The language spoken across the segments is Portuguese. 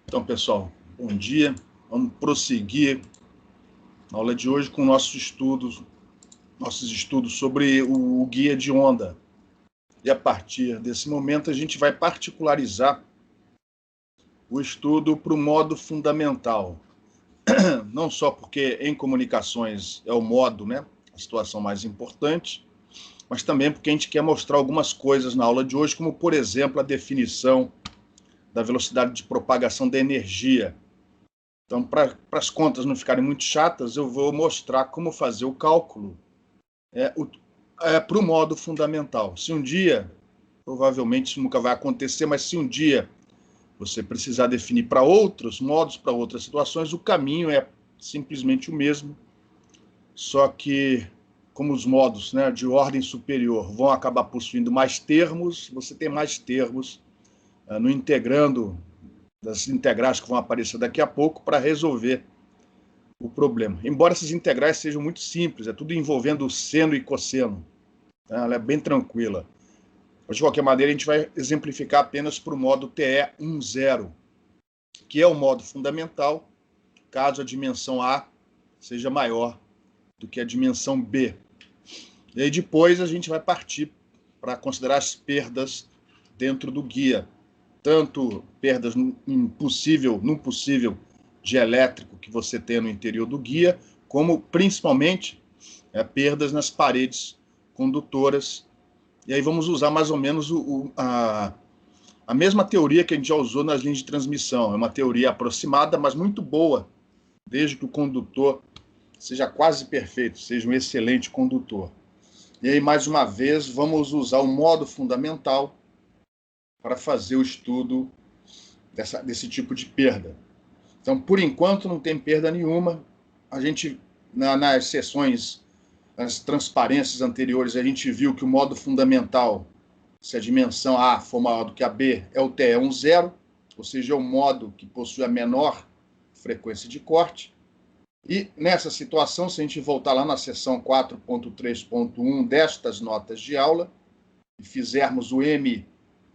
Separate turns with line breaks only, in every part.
Então, pessoal, bom dia. Vamos prosseguir na aula de hoje com nossos estudos sobre o guia de onda. E a partir desse momento a gente vai particularizar o estudo para o modo fundamental. Não só porque em comunicações é o modo, né, a situação mais importante, mas também porque a gente quer mostrar algumas coisas na aula de hoje, como, por exemplo, a definição da velocidade de propagação da energia. Então, para as contas não ficarem muito chatas, eu vou mostrar como fazer o cálculo para o modo fundamental. Se um dia, provavelmente isso nunca vai acontecer, mas se um dia você precisar definir para outros modos, para outras situações, o caminho é simplesmente o mesmo, só que como os modos, né, de ordem superior vão acabar possuindo mais termos, você tem mais termos no integrando das integrais que vão aparecer daqui a pouco para resolver o problema. Embora essas integrais sejam muito simples, é tudo envolvendo seno e cosseno, né? Ela é bem tranquila. Mas, de qualquer maneira, a gente vai exemplificar apenas para o modo TE10, que é o modo fundamental, caso a dimensão A seja maior do que a dimensão B. E aí depois a gente vai partir para considerar as perdas dentro do guia, tanto perdas num possível de elétrico que você tem no interior do guia, como principalmente perdas nas paredes condutoras. E aí vamos usar mais ou menos a mesma teoria que a gente já usou nas linhas de transmissão. É uma teoria aproximada, mas muito boa, desde que o condutor seja quase perfeito, seja um excelente condutor. E aí, mais uma vez, vamos usar o modo fundamental para fazer o estudo desse tipo de perda. Então, por enquanto, não tem perda nenhuma. A gente, nas sessões, nas transparências anteriores, a gente viu que o modo fundamental, se a dimensão A for maior do que a B, é o TE10, ou seja, é o modo que possui a menor frequência de corte. E nessa situação, se a gente voltar lá na seção 4.3.1 destas notas de aula, e fizermos o M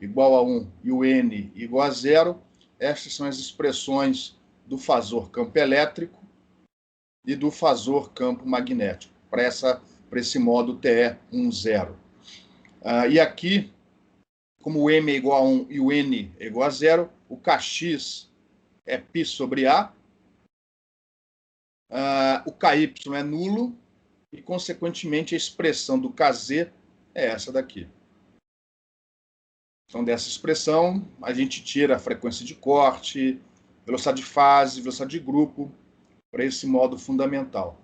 igual a 1 e o N igual a 0, estas são as expressões do fasor campo elétrico e do fasor campo magnético, para esse modo TE10. E aqui, como o M é igual a 1 e o N é igual a 0, o Kx é π sobre A, o Ky é nulo, e, consequentemente, a expressão do Kz é essa daqui. Então, dessa expressão, a gente tira a frequência de corte, velocidade de fase, velocidade de grupo, para esse modo fundamental.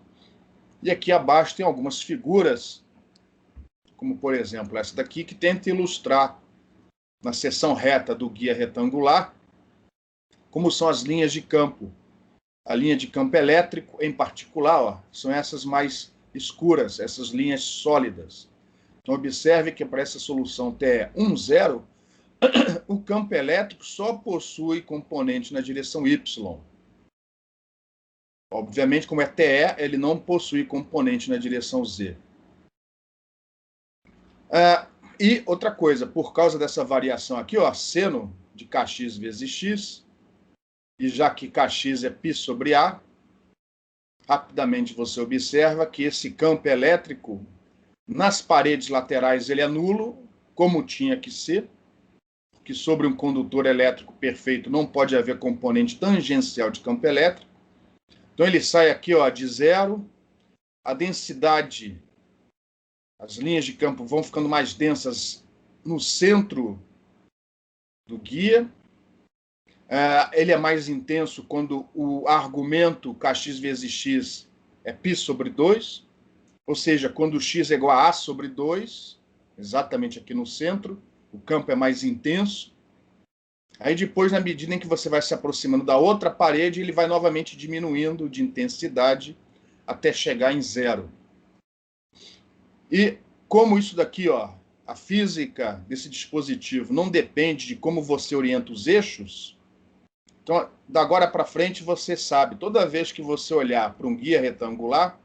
E aqui abaixo tem algumas figuras, como, por exemplo, essa daqui, que tenta ilustrar, na seção reta do guia retangular, como são as linhas de campo. A linha de campo elétrico, em particular, ó, são essas mais escuras, essas linhas sólidas. Então, observe que para essa solução TE10, o campo elétrico só possui componente na direção Y. Obviamente, como é TE, ele não possui componente na direção Z. E outra coisa, por causa dessa variação aqui, ó, seno de Kx vezes x, e já que Kx é π sobre A, rapidamente você observa que esse campo elétrico, nas paredes laterais, ele é nulo, como tinha que ser, que sobre um condutor elétrico perfeito não pode haver componente tangencial de campo elétrico. Então ele sai aqui, ó, de 0, a densidade, as linhas de campo vão ficando mais densas no centro do guia. Ele é mais intenso quando o argumento Kx vezes x é π sobre 2, ou seja, quando x é igual a sobre 2, exatamente aqui no centro, o campo é mais intenso. Aí depois, na medida em que você vai se aproximando da outra parede, ele vai novamente diminuindo de intensidade até chegar em 0. E como isso daqui, ó, a física desse dispositivo não depende de como você orienta os eixos, então, da agora para frente, você sabe, toda vez que você olhar para um guia retangular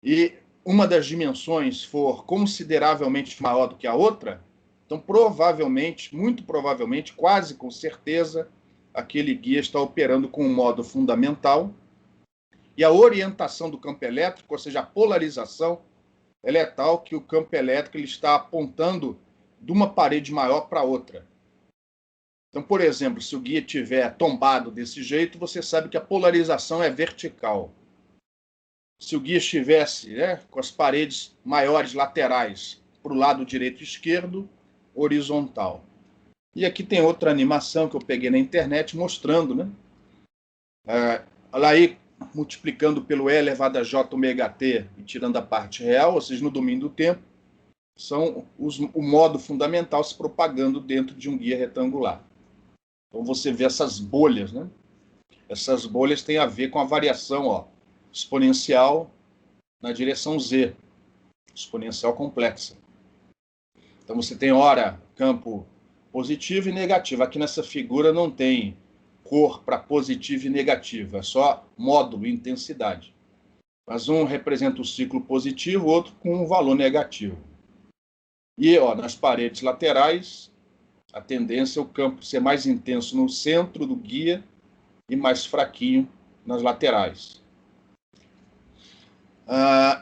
e uma das dimensões for consideravelmente maior do que a outra, então provavelmente, muito provavelmente, quase com certeza, aquele guia está operando com um modo fundamental e a orientação do campo elétrico, ou seja, a polarização, ela é tal que o campo elétrico ele está apontando de uma parede maior para outra. Então, por exemplo, se o guia estiver tombado desse jeito, você sabe que a polarização é vertical. Se o guia estivesse com as paredes maiores laterais para o lado direito e esquerdo, horizontal. E aqui tem outra animação que eu peguei na internet mostrando, né? Olha aí, multiplicando pelo E elevado a J ômega T e tirando a parte real, ou seja, no domínio do tempo, são o modo fundamental se propagando dentro de um guia retangular. Então você vê essas bolhas, né? Essas bolhas têm a ver com a variação exponencial na direção Z, exponencial complexa. Então você tem, ora, campo positivo e negativo. Aqui nessa figura não tem cor para positivo e negativo, é só módulo, intensidade. Mas um representa o ciclo positivo, o outro com um valor negativo. E nas paredes laterais, a tendência é o campo ser mais intenso no centro do guia e mais fraquinho nas laterais.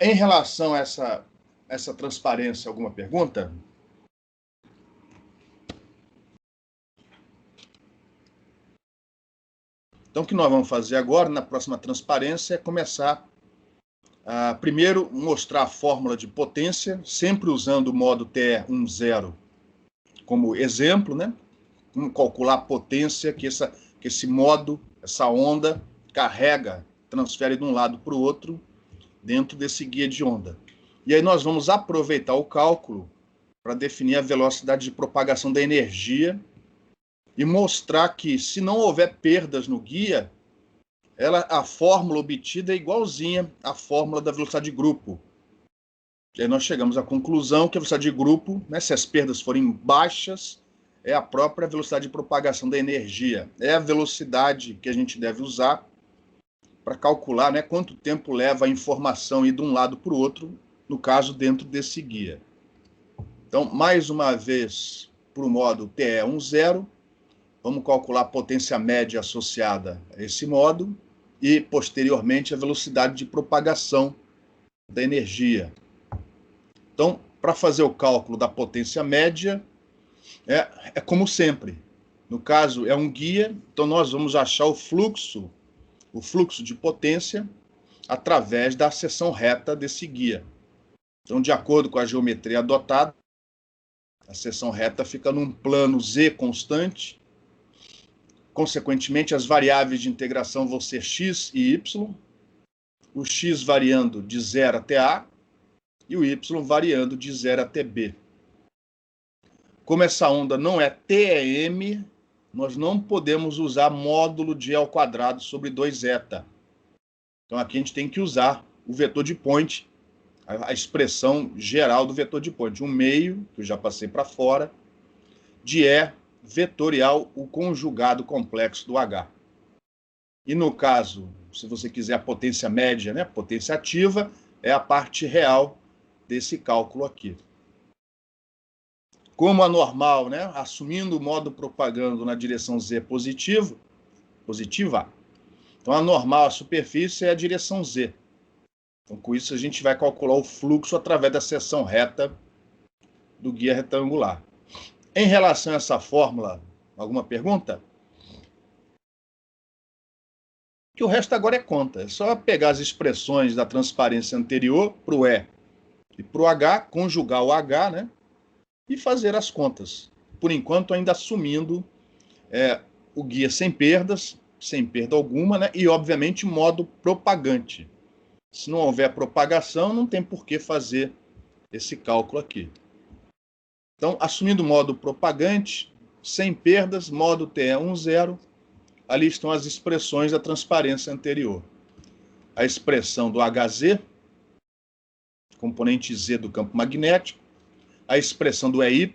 Em relação a essa transparência, alguma pergunta? Então, o que nós vamos fazer agora, na próxima transparência, é começar a, primeiro, mostrar a fórmula de potência, sempre usando o modo TE10 como exemplo, né? Como calcular a potência que esse modo, essa onda, carrega, transfere de um lado para o outro, dentro desse guia de onda. E aí nós vamos aproveitar o cálculo para definir a velocidade de propagação da energia e mostrar que, se não houver perdas no guia, a fórmula obtida é igualzinha à fórmula da velocidade de grupo. E aí nós chegamos à conclusão que a velocidade de grupo, né, se as perdas forem baixas, é a própria velocidade de propagação da energia. É a velocidade que a gente deve usar para calcular, né, quanto tempo leva a informação ir de um lado para o outro, no caso, dentro desse guia. Então, mais uma vez, para o modo TE10, vamos calcular a potência média associada a esse modo e, posteriormente, a velocidade de propagação da energia. Então, para fazer o cálculo da potência média, é como sempre. No caso, é um guia, então nós vamos achar o fluxo de potência através da seção reta desse guia. Então, de acordo com a geometria adotada, a seção reta fica num plano Z constante. Consequentemente, as variáveis de integração vão ser x e y, o x variando de 0 até A e o y variando de 0 até B. Como essa onda não é TEM, nós não podemos usar módulo de E ao quadrado sobre 2eta. Então aqui a gente tem que usar o vetor de point, a expressão geral do vetor de point, um meio, que eu já passei para fora, de E vetorial, o conjugado complexo do H. E no caso, se você quiser a potência média, né, potência ativa, é a parte real desse cálculo aqui. Como a normal, né, assumindo o modo propagando na direção Z positiva, então a normal, a superfície é a direção Z. Então com isso a gente vai calcular o fluxo através da seção reta do guia retangular. Em relação a essa fórmula, alguma pergunta? Que o resto agora é conta. É só pegar as expressões da transparência anterior para o E e para o H, conjugar o H, né? E fazer as contas. Por enquanto, ainda assumindo o guia sem perdas, sem perda alguma, né? E, obviamente, modo propagante. Se não houver propagação, não tem por que fazer esse cálculo aqui. Então, assumindo o modo propagante, sem perdas, modo TE10, ali estão as expressões da transparência anterior. A expressão do Hz, componente Z do campo magnético, a expressão do EY,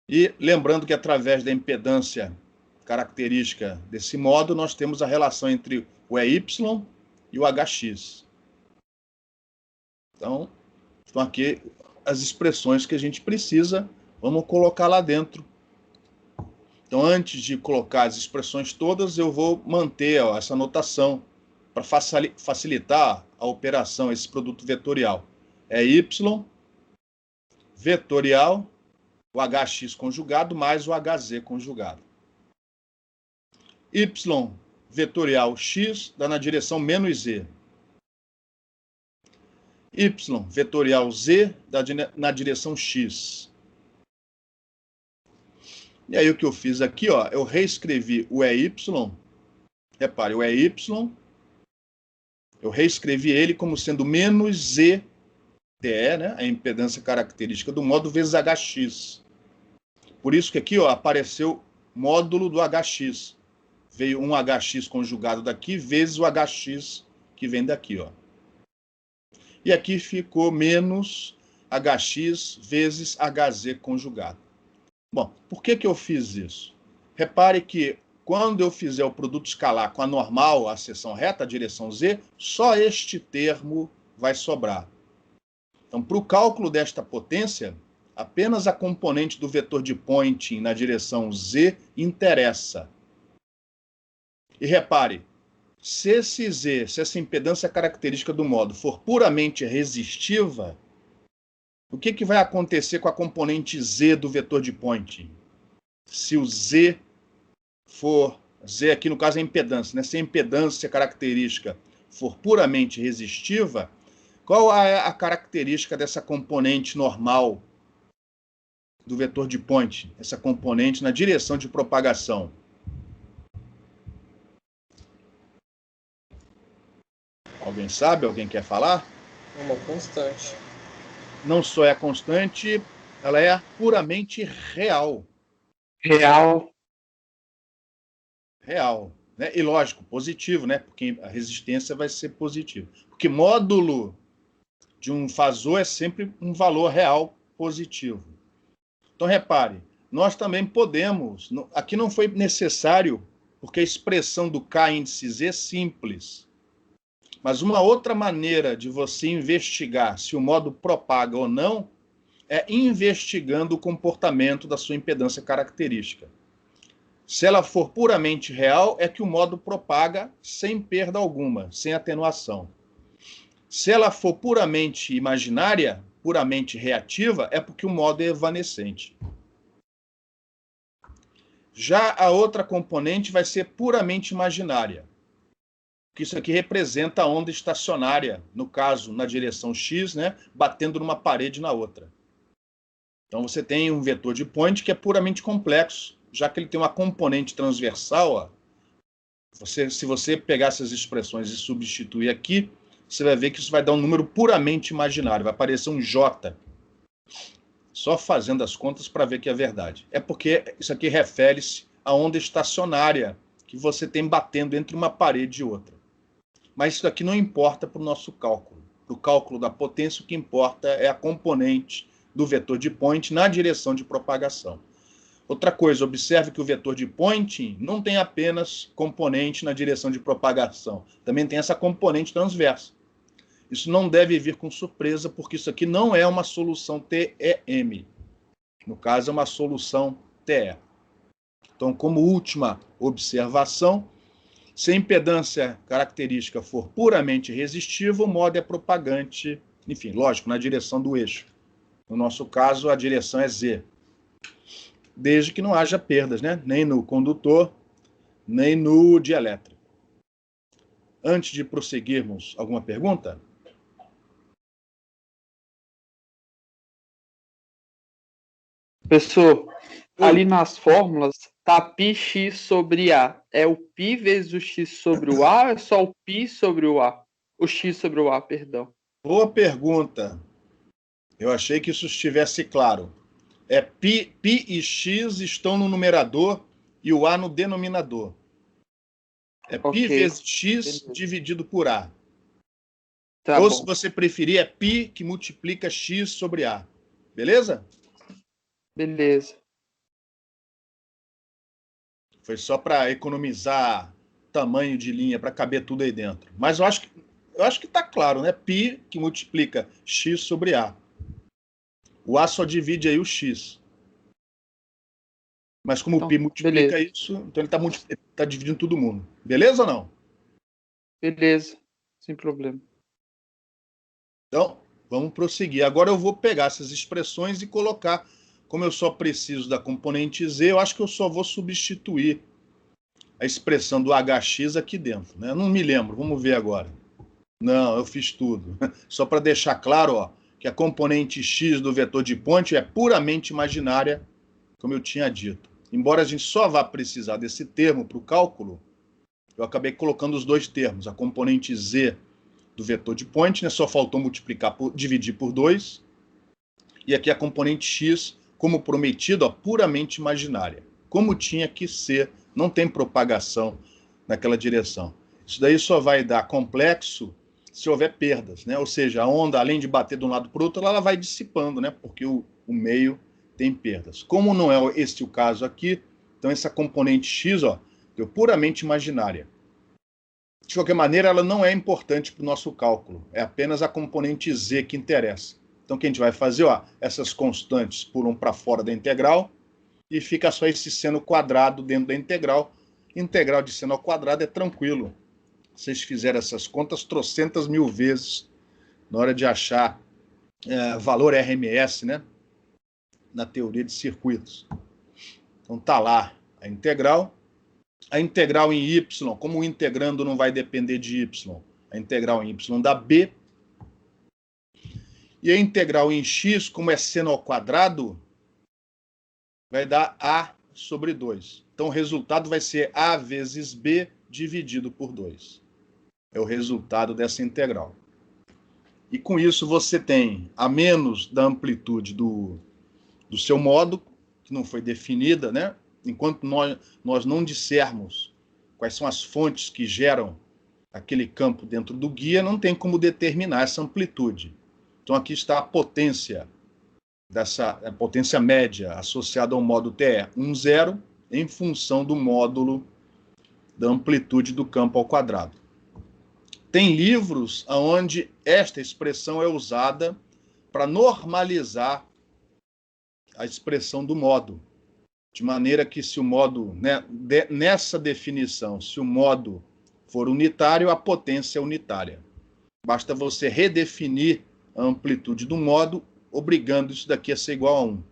e lembrando que através da impedância característica desse modo, nós temos a relação entre o EY e o Hx. Então, estão aqui as expressões que a gente precisa, vamos colocar lá dentro Então, antes de colocar as expressões todas, eu vou manter essa notação para facilitar a operação, esse produto vetorial. É y vetorial, o hx conjugado, mais o hz conjugado. Y vetorial x dá na direção menos z. Y vetorial z dá na direção x. E aí o que eu fiz aqui, ó, eu reescrevi o EY, repare, o EY, eu reescrevi ele como sendo menos z TE, né, a impedância característica do módulo vezes hx. Por isso que aqui, ó, apareceu módulo do hx. Veio um hx conjugado daqui vezes o hx que vem daqui, ó. E aqui ficou menos hx vezes hz conjugado. Bom, por que eu fiz isso? Repare que quando eu fizer o produto escalar com a normal, a seção reta, a direção z, só este termo vai sobrar. Então, para o cálculo desta potência, apenas a componente do vetor de Poynting na direção z interessa. E repare, se esse z, se essa impedância característica do módulo for puramente resistiva, o que vai acontecer com a componente z do vetor de Poynting? Se o z for, z aqui no caso é impedância, né? Se a impedância característica for puramente resistiva, qual é a característica dessa componente normal do vetor de Poynting? Essa componente na direção de propagação. Alguém sabe? Alguém quer falar?
Uma constante.
Não só é constante, ela é puramente real.
Real.
Real. Né? E lógico, positivo, né? Porque a resistência vai ser positiva. Porque módulo de um fasor é sempre um valor real positivo. Então, repare, nós também podemos... Aqui não foi necessário, porque a expressão do K índice Z é simples. Mas uma outra maneira de você investigar se o módulo propaga ou não é investigando o comportamento da sua impedância característica. Se ela for puramente real, é que o módulo propaga sem perda alguma, sem atenuação. Se ela for puramente imaginária, puramente reativa, é porque o módulo é evanescente. Já a outra componente vai ser puramente imaginária, que isso aqui representa a onda estacionária, no caso, na direção x, né, batendo numa parede na outra. Então você tem um vetor de Poynting que é puramente complexo, já que ele tem uma componente transversal. Ó, se você pegar essas expressões e substituir aqui, você vai ver que isso vai dar um número puramente imaginário, vai aparecer um J. Só fazendo as contas para ver que é verdade. É porque isso aqui refere-se à onda estacionária que você tem batendo entre uma parede e outra. Mas isso aqui não importa para o nosso cálculo. Para o cálculo da potência, o que importa é a componente do vetor de Poynting na direção de propagação. Outra coisa, observe que o vetor de Poynting não tem apenas componente na direção de propagação, também tem essa componente transversa. Isso não deve vir com surpresa, porque isso aqui não é uma solução TEM. No caso, é uma solução TE. Então, como última observação, se a impedância característica for puramente resistiva, o módulo é propagante, enfim, lógico, na direção do eixo. No nosso caso, a direção é Z. Desde que não haja perdas, né? Nem no condutor, nem no dielétrico. Antes de prosseguirmos, alguma pergunta?
Professor, ali nas fórmulas tá πx sobre A. É o π vezes o x sobre o A ou é só o π sobre o A? O x sobre o A, perdão.
Boa pergunta. Eu achei que isso estivesse claro. Π e x estão no numerador e o A no denominador. É π
Ok.
vezes x
Beleza.
dividido por A.
Tá
Ou,
bom.
se você preferir, é π que multiplica x sobre A. Beleza?
Beleza.
Foi só para economizar tamanho de linha, para caber tudo aí dentro. Mas eu acho que está claro, né? Π que multiplica x sobre A. O A só divide aí o x. Mas como
Então,
o pi multiplica
beleza.
isso, então ele tá dividindo todo mundo. Beleza ou não?
Beleza. Sem problema.
Então, vamos prosseguir. Agora eu vou pegar essas expressões e colocar, como eu só preciso da componente z, eu acho que eu só vou substituir a expressão do hx aqui dentro, né? Eu não me lembro, vamos ver agora. Não, eu fiz tudo. Só para deixar claro, ó, que a componente x do vetor de ponte é puramente imaginária, como eu tinha dito. Embora a gente só vá precisar desse termo para o cálculo, eu acabei colocando os dois termos, a componente z do vetor de point, né, só faltou dividir por 2, e aqui a componente x, como prometido, ó, puramente imaginária. Como tinha que ser, não tem propagação naquela direção. Isso daí só vai dar complexo se houver perdas, né? Ou seja, a onda, além de bater de um lado para o outro, ela vai dissipando, né? Porque o meio tem perdas. Como não é esse o caso aqui, então essa componente x, ó, deu puramente imaginária. De qualquer maneira, ela não é importante para o nosso cálculo. É apenas a componente z que interessa. Então, o que a gente vai fazer? Ó, essas constantes pulam para fora da integral e fica só esse seno quadrado dentro da integral. Integral de seno ao quadrado é tranquilo. Vocês fizeram essas contas trocentas mil vezes na hora de achar valor RMS, né? Na teoria de circuitos. Então, tá lá a integral. A integral em y, como o integrando não vai depender de y, a integral em y dá b. E a integral em x, como é seno ao quadrado, vai dar a sobre 2. Então, o resultado vai ser a vezes b dividido por 2. É o resultado dessa integral. E com isso você tem a menos da amplitude do seu modo, que não foi definida, né? Enquanto nós não dissermos quais são as fontes que geram aquele campo dentro do guia, não tem como determinar essa amplitude. Então aqui está a potência, a potência média associada ao modo TE 10 em função do módulo da amplitude do campo ao quadrado. Tem livros onde esta expressão é usada para normalizar a expressão do modo. De maneira que se o modo, né, nessa definição, se o modo for unitário, a potência é unitária. Basta você redefinir a amplitude do modo, obrigando isso daqui a ser igual a 1.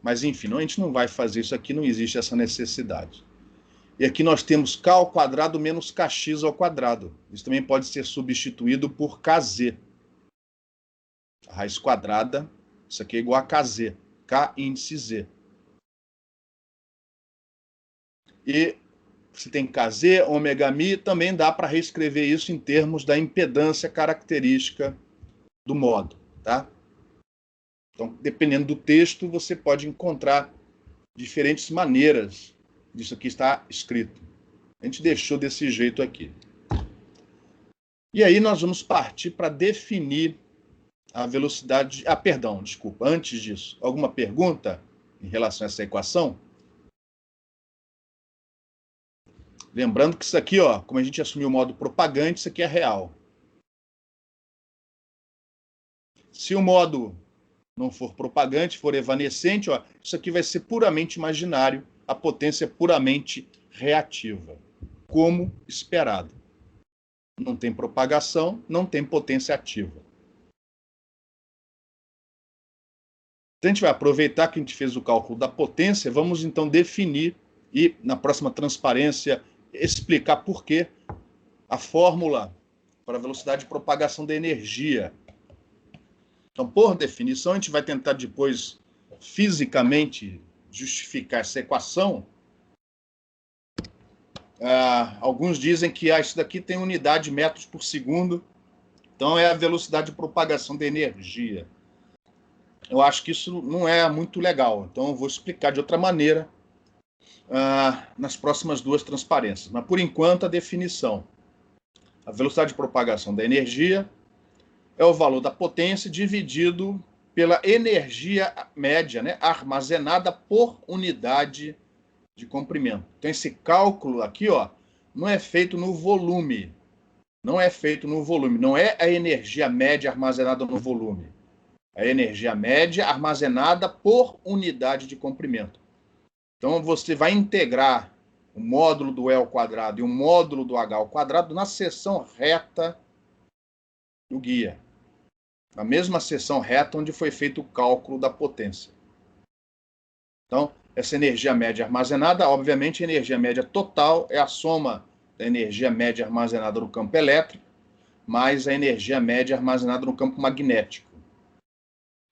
Mas, enfim, a gente não vai fazer isso aqui, não existe essa necessidade. E aqui nós temos k ao quadrado menos kx ao quadrado. Isso também pode ser substituído por kz. A raiz quadrada, isso aqui é igual a kz. K índice z. E se tem kz, ômega mi, também dá para reescrever isso em termos da impedância característica do modo, tá? Então, dependendo do texto, você pode encontrar diferentes maneiras disso aqui estar escrito. A gente deixou desse jeito aqui. E aí nós vamos partir para definir a velocidade... Ah, perdão, desculpa, antes disso, alguma pergunta em relação a essa equação? Lembrando que isso aqui, ó, como a gente assumiu o modo propagante, isso aqui é real. Se o modo não for propagante, for evanescente, ó, isso aqui vai ser puramente imaginário, a potência é puramente reativa, como esperado. Não tem propagação, não tem potência ativa. Então, a gente vai aproveitar que a gente fez o cálculo da potência, vamos então definir e, na próxima transparência, explicar por que a fórmula para a velocidade de propagação da energia. Então, por definição, a gente vai tentar depois, fisicamente, justificar essa equação. Alguns dizem que isso daqui tem unidade de metros por segundo, então é a velocidade de propagação da energia. Eu acho que isso não é muito legal, então eu vou explicar de outra maneira nas próximas duas transparências. Mas, por enquanto, a definição. A velocidade de propagação da energia é o valor da potência dividido pela energia média, né, armazenada por unidade de comprimento. Então, esse cálculo aqui, ó, não é feito no volume. Não é feito no volume. Não é a energia média armazenada no volume. a energia média armazenada por unidade de comprimento. Então, você vai integrar o módulo do E ao quadrado e o módulo do H ao quadrado na seção reta do guia. Na mesma seção reta onde foi feito o cálculo da potência. Então, essa energia média armazenada, obviamente, a energia média total é a soma da energia média armazenada no campo elétrico mais a energia média armazenada no campo magnético.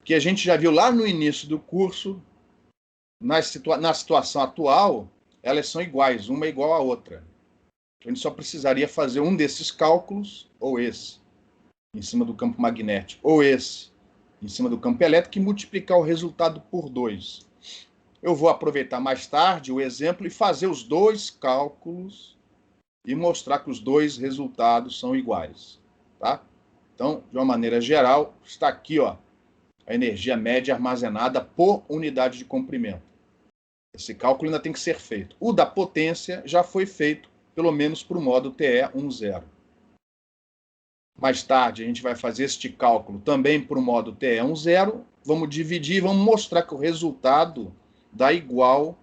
Que a gente já viu lá no início do curso, na situação atual, elas são iguais, uma é igual à outra. A gente só precisaria fazer um desses cálculos, ou esse, em cima do campo magnético, ou esse, em cima do campo elétrico, e multiplicar o resultado por 2. Eu vou aproveitar mais tarde o exemplo e fazer os dois cálculos e mostrar que os dois resultados são iguais. Tá? Então, de uma maneira geral, está aqui ó, a energia média armazenada por unidade de comprimento. Esse cálculo ainda tem que ser feito. O da potência já foi feito, pelo menos para o modo TE10. Mais tarde, a gente vai fazer este cálculo também para o modo TE10. Vamos dividir e vamos mostrar que o resultado dá igual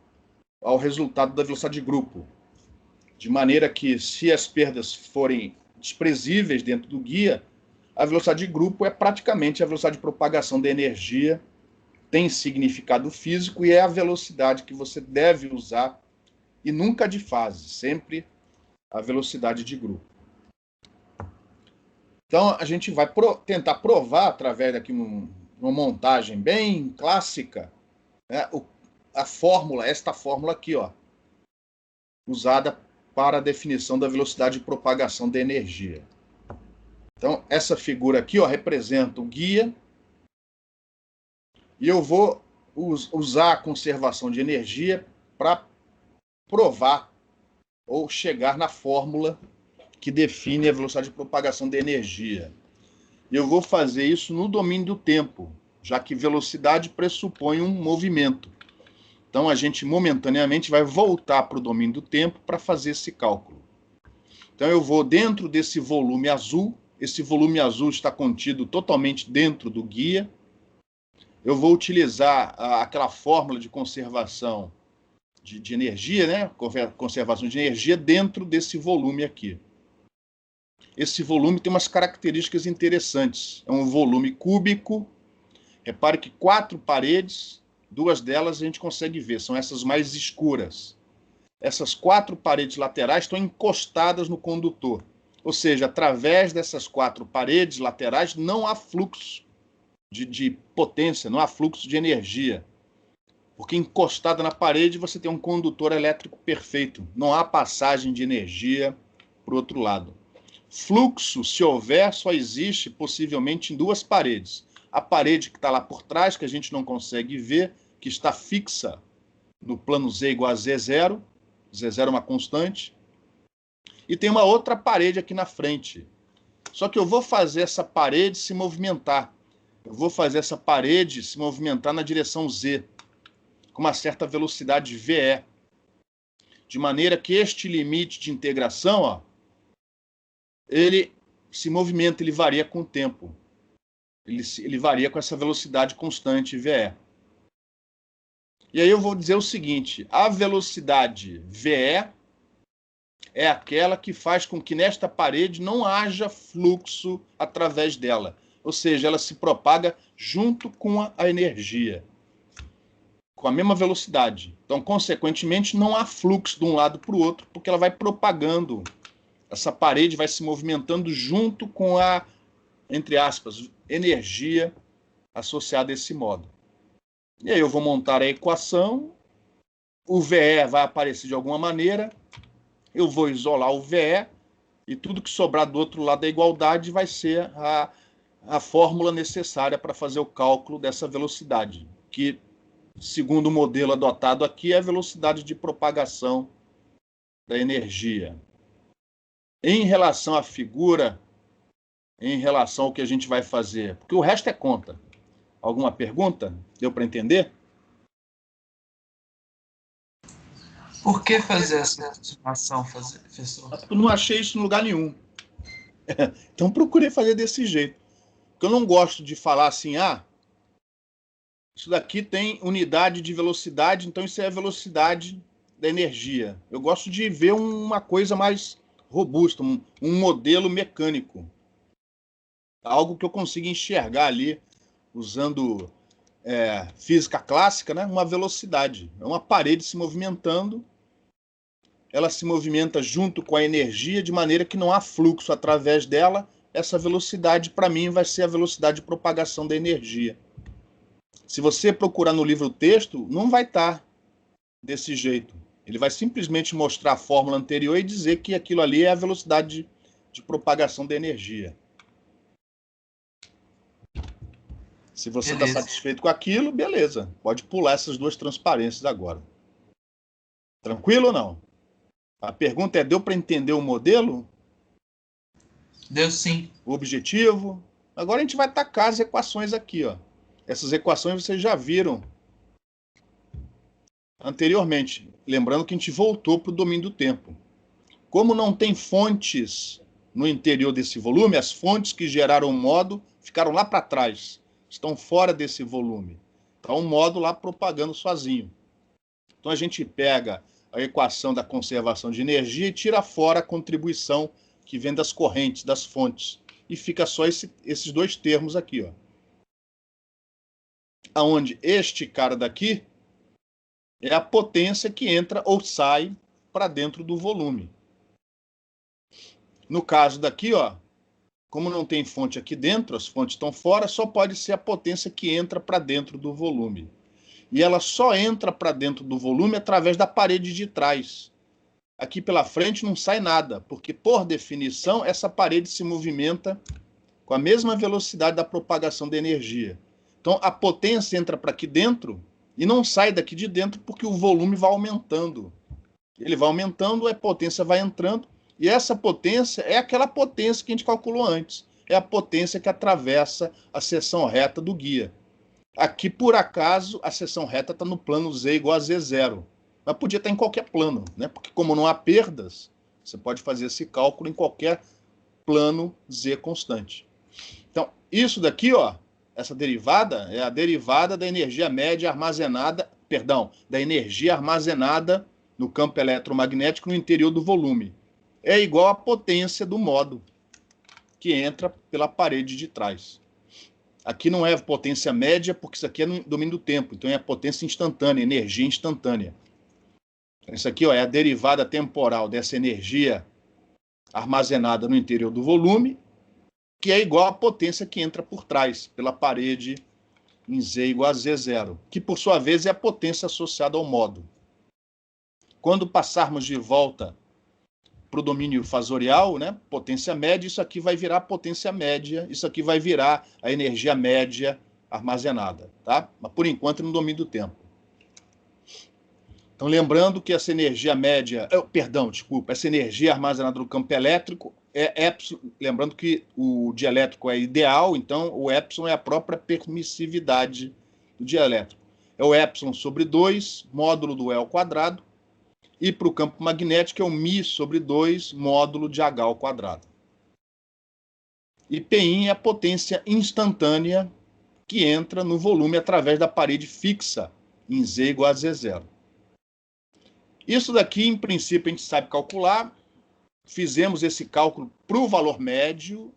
ao resultado da velocidade de grupo. De maneira que, se as perdas forem desprezíveis dentro do guia, a velocidade de grupo é praticamente a velocidade de propagação da energia, tem significado físico e é a velocidade que você deve usar, e nunca de fase, sempre a velocidade de grupo. Então, a gente vai tentar provar, através daqui uma montagem bem clássica, né, esta fórmula aqui, ó, usada para a definição da velocidade de propagação da energia. Então, essa figura aqui ó, representa o guia, e eu vou usar a conservação de energia para provar ou chegar na fórmula que define a velocidade de propagação da energia. Eu vou fazer isso no domínio do tempo, já que velocidade pressupõe um movimento. Então, a gente momentaneamente vai voltar para o domínio do tempo para fazer esse cálculo. Então, eu vou dentro desse volume azul. Esse volume azul está contido totalmente dentro do guia. Eu vou utilizar aquela fórmula de conservação de energia, né? Conservação de energia dentro desse volume aqui. Esse volume tem umas características interessantes. É um volume cúbico. Repare que 4 paredes... 2 delas a gente consegue ver, são essas mais escuras. Essas 4 paredes laterais estão encostadas no condutor. Ou seja, através dessas 4 paredes laterais não há fluxo de potência, não há fluxo de energia. Porque encostada na parede você tem um condutor elétrico perfeito. Não há passagem de energia para o outro lado. Fluxo, se houver, só existe possivelmente em 2 paredes. A parede que está lá por trás, que a gente não consegue ver, que está fixa no plano Z igual a Z0. Z0 é uma constante. E tem uma outra parede aqui na frente. Só que eu vou fazer essa parede se movimentar. Eu vou fazer essa parede se movimentar na direção Z, com uma certa velocidade VE. De maneira que este limite de integração, ó, ele se movimenta, ele varia com o tempo. Ele varia com essa velocidade constante VE. E aí eu vou dizer o seguinte, a velocidade VE é aquela que faz com que nesta parede não haja fluxo através dela. Ou seja, ela se propaga junto com a energia, com a mesma velocidade. Então, consequentemente, não há fluxo de um lado para o outro, porque ela vai propagando. Essa parede vai se movimentando junto com a, entre aspas, energia associada a esse modo. E aí eu vou montar a equação, o VE vai aparecer de alguma maneira, eu vou isolar o VE, e tudo que sobrar do outro lado da igualdade vai ser a fórmula necessária para fazer o cálculo dessa velocidade, que, segundo o modelo adotado aqui, é a velocidade de propagação da energia. Em relação à figura, em relação ao que a gente vai fazer, porque o resto é conta. Alguma pergunta? Deu para entender?
Por que fazer essa aproximação, professor?
Eu não achei isso em lugar nenhum. Então procurei fazer desse jeito. Porque eu não gosto de falar assim, Isso daqui tem unidade de velocidade, então isso é a velocidade da energia. Eu gosto de ver uma coisa mais robusta, um modelo mecânico. Algo que eu consiga enxergar ali, usando física clássica, né? Uma velocidade. É uma parede se movimentando, ela se movimenta junto com a energia, de maneira que não há fluxo através dela. Essa velocidade, para mim, vai ser a velocidade de propagação da energia. Se você procurar no livro o texto, não vai estar desse jeito. Ele vai simplesmente mostrar a fórmula anterior e dizer que aquilo ali é a velocidade de propagação da energia. Se você está satisfeito com aquilo, beleza. Pode pular essas duas transparências agora. Tranquilo ou não? A pergunta é, deu para entender o modelo?
Deu sim.
O objetivo? Agora a gente vai tacar as equações aqui, ó. Essas equações vocês já viram anteriormente. Lembrando que a gente voltou para o domínio do tempo. Como não tem fontes no interior desse volume, as fontes que geraram o modo ficaram lá para trás. Estão fora desse volume. Está um modo lá propagando sozinho. Então a gente pega a equação da conservação de energia e tira fora a contribuição que vem das correntes, das fontes. E fica só esses dois termos aqui, ó. Aonde este cara daqui é a potência que entra ou sai para dentro do volume. No caso daqui, ó, como não tem fonte aqui dentro, as fontes estão fora, só pode ser a potência que entra para dentro do volume. E ela só entra para dentro do volume através da parede de trás. Aqui pela frente não sai nada, porque, por definição, essa parede se movimenta com a mesma velocidade da propagação da energia. Então, a potência entra para aqui dentro e não sai daqui de dentro porque o volume vai aumentando. Ele vai aumentando, a potência vai entrando, e essa potência é aquela potência que a gente calculou antes. É a potência que atravessa a seção reta do guia. Aqui, por acaso, a seção reta está no plano Z igual a Z0. Mas podia estar em qualquer plano, né? Porque como não há perdas, você pode fazer esse cálculo em qualquer plano Z constante. Então, isso daqui, ó, essa derivada é a derivada da energia média armazenada, da energia armazenada no campo eletromagnético no interior do volume. É igual à potência do modo que entra pela parede de trás. Aqui não é potência média, porque isso aqui é no domínio do tempo, então é a potência instantânea, energia instantânea. Isso aqui, ó, é a derivada temporal dessa energia armazenada no interior do volume, que é igual à potência que entra por trás, pela parede em Z igual a Z0, que por sua vez é a potência associada ao modo. Quando passarmos de volta para o domínio fasorial, né, potência média, isso aqui vai virar potência média, isso aqui vai virar a energia média armazenada, tá? Mas por enquanto no domínio do tempo. Então lembrando que essa energia média, essa energia armazenada no campo elétrico é epsilon, lembrando que o dielétrico é ideal, então o epsilon é a própria permissividade do dielétrico. É o epsilon sobre 2, módulo do E ao quadrado, e para o campo magnético é o μ sobre 2, módulo de H ao quadrado. E Pin é a potência instantânea que entra no volume através da parede fixa em Z igual a Z0. Isso daqui, em princípio, a gente sabe calcular. Fizemos esse cálculo para o valor médio,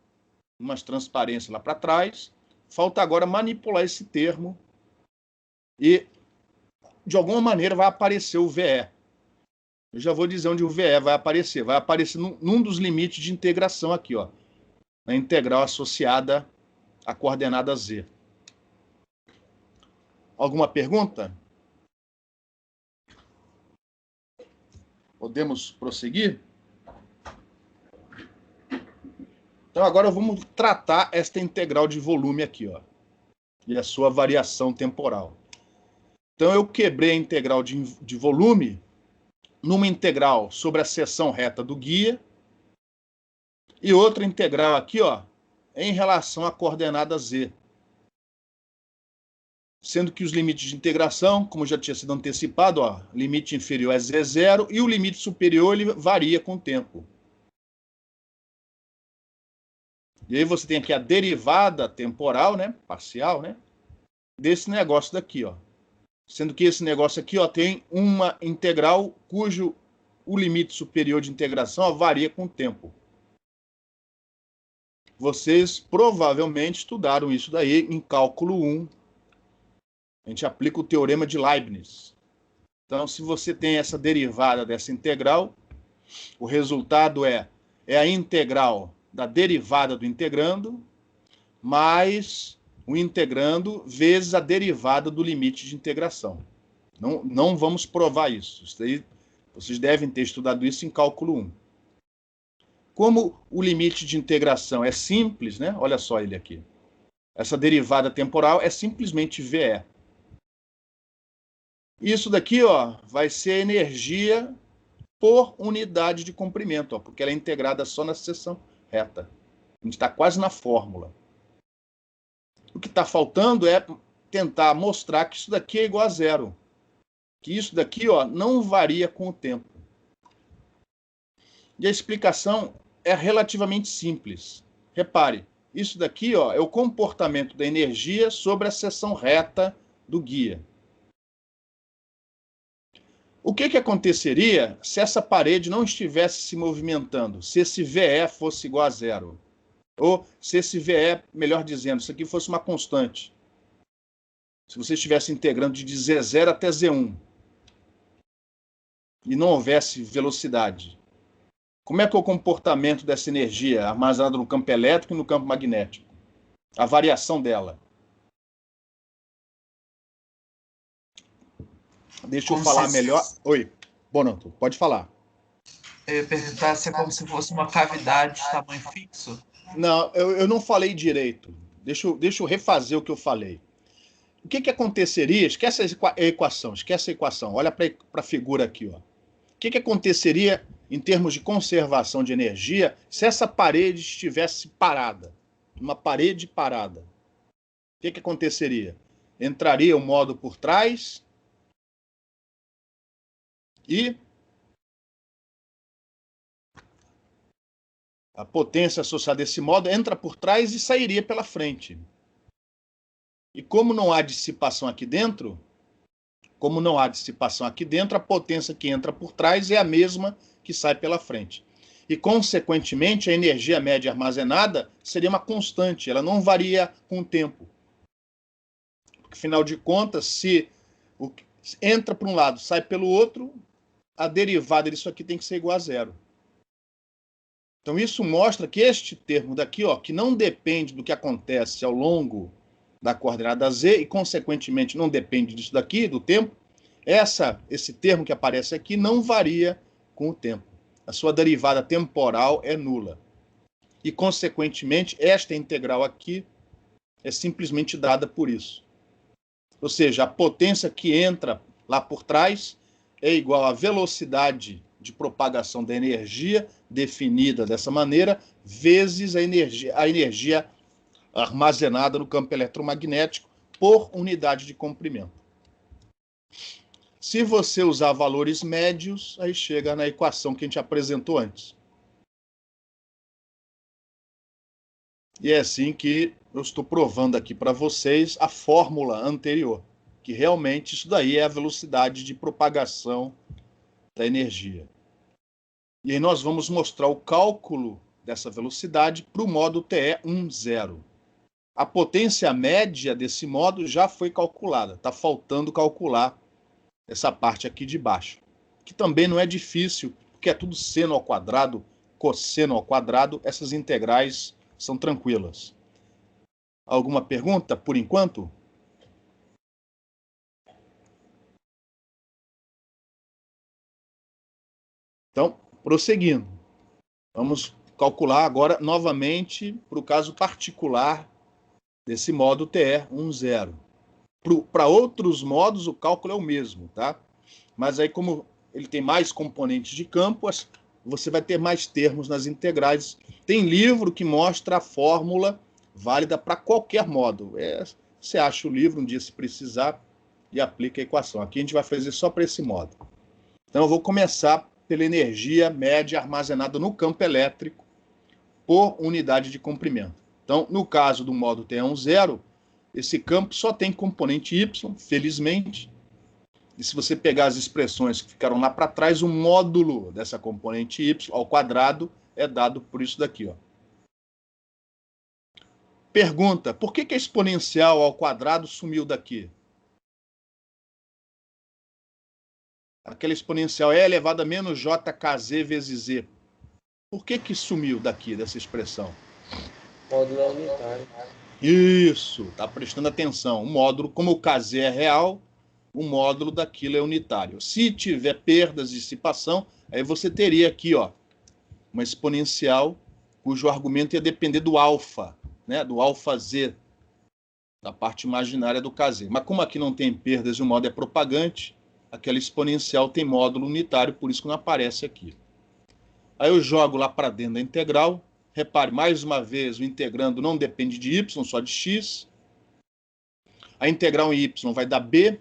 umas transparências lá para trás. Falta agora manipular esse termo e, de alguma maneira, vai aparecer o VE. Eu já vou dizer onde o VE vai aparecer. Vai aparecer num dos limites de integração aqui, ó, na integral associada à coordenada Z. Alguma pergunta? Podemos prosseguir? Então agora vamos tratar esta integral de volume aqui, ó, e a sua variação temporal. Então eu quebrei a integral de volume numa integral sobre a seção reta do guia e outra integral aqui, ó, em relação à coordenada Z. Sendo que os limites de integração, como já tinha sido antecipado, ó, limite inferior é Z0 e o limite superior ele varia com o tempo. E aí você tem aqui a derivada temporal, né, parcial, né, desse negócio daqui, ó. Sendo que esse negócio aqui, ó, tem uma integral cujo o limite superior de integração, ó, varia com o tempo. Vocês provavelmente estudaram isso daí em cálculo 1. A gente aplica o teorema de Leibniz. Então, se você tem essa derivada dessa integral, o resultado é a integral da derivada do integrando mais o integrando vezes a derivada do limite de integração. Não vamos provar isso. Vocês devem ter estudado isso em cálculo 1. Como o limite de integração é simples, né? Olha só ele aqui. Essa derivada temporal é simplesmente VE. Isso daqui, ó, vai ser energia por unidade de comprimento, ó, porque ela é integrada só na seção reta. A gente está quase na fórmula. O que está faltando é tentar mostrar que isso daqui é igual a zero. Que isso daqui, ó, não varia com o tempo. E a explicação é relativamente simples. Repare, isso daqui, ó, é o comportamento da energia sobre a seção reta do guia. O que aconteceria se essa parede não estivesse se movimentando? Se esse VE fosse igual a zero? Ou se esse VE, melhor dizendo, isso aqui fosse uma constante. Se você estivesse integrando de Z0 até Z1 e não houvesse velocidade, como é que é o comportamento dessa energia armazenada no campo elétrico e no campo magnético? A variação dela. Deixa eu falar melhor. Oi, Bonanto, pode falar.
Eu ia perguntar se é como se fosse uma cavidade de tamanho fixo.
Não, eu não falei direito. Deixa eu refazer o que eu falei. O que aconteceria? Esquece a equação. Olha para a figura aqui, ó. O que aconteceria em termos de conservação de energia se essa parede estivesse parada? Uma parede parada. O que aconteceria? Entraria o módulo por trás e a potência associada a esse modo entra por trás e sairia pela frente. E como não há dissipação aqui dentro, a potência que entra por trás é a mesma que sai pela frente. E, consequentemente, a energia média armazenada seria uma constante, ela não varia com o tempo. Porque, afinal de contas, se entra por um lado, sai pelo outro, a derivada disso aqui tem que ser igual a zero. Então, isso mostra que este termo daqui, ó, que não depende do que acontece ao longo da coordenada z e, consequentemente, não depende disso daqui, do tempo, esse termo que aparece aqui não varia com o tempo. A sua derivada temporal é nula. E, consequentemente, esta integral aqui é simplesmente dada por isso. Ou seja, a potência que entra lá por trás é igual à velocidade de propagação da energia, definida dessa maneira, vezes a energia armazenada no campo eletromagnético por unidade de comprimento. Se você usar valores médios, aí chega na equação que a gente apresentou antes. E é assim que eu estou provando aqui para vocês a fórmula anterior, que realmente isso daí é a velocidade de propagação da energia. E aí nós vamos mostrar o cálculo dessa velocidade para o modo TE 10. A potência média desse modo já foi calculada. Está faltando calcular essa parte aqui de baixo, que também não é difícil, porque é tudo seno ao quadrado, cosseno ao quadrado, essas integrais são tranquilas. Alguma pergunta por enquanto? Então, prosseguindo. Vamos calcular agora novamente para o caso particular desse modo TE 10. Para outros modos, o cálculo é o mesmo, tá? Mas aí, como ele tem mais componentes de campo, você vai ter mais termos nas integrais. Tem livro que mostra a fórmula válida para qualquer modo. Você acha o livro um dia se precisar e aplica a equação. Aqui a gente vai fazer só para esse modo. Então eu vou começar pela energia média armazenada no campo elétrico por unidade de comprimento. Então, no caso do modo TE 10, esse campo só tem componente y, felizmente. E se você pegar as expressões que ficaram lá para trás, o módulo dessa componente y ao quadrado é dado por isso daqui, ó. Pergunta, por que a exponencial ao quadrado sumiu daqui? Aquela exponencial é elevado a menos jkz vezes z. Por que sumiu daqui, dessa expressão?
Módulo é unitário.
Isso, está prestando atenção. O módulo, como o kz é real, o módulo daquilo é unitário. Se tiver perdas de dissipação, aí você teria aqui, ó, uma exponencial cujo argumento ia depender do alfa, né, do alfa z, da parte imaginária do kz. Mas como aqui não tem perdas e o módulo é propagante, aquela exponencial tem módulo unitário, por isso que não aparece aqui. Aí eu jogo lá para dentro da integral. Repare, mais uma vez, o integrando não depende de y, só de x. A integral em y vai dar b.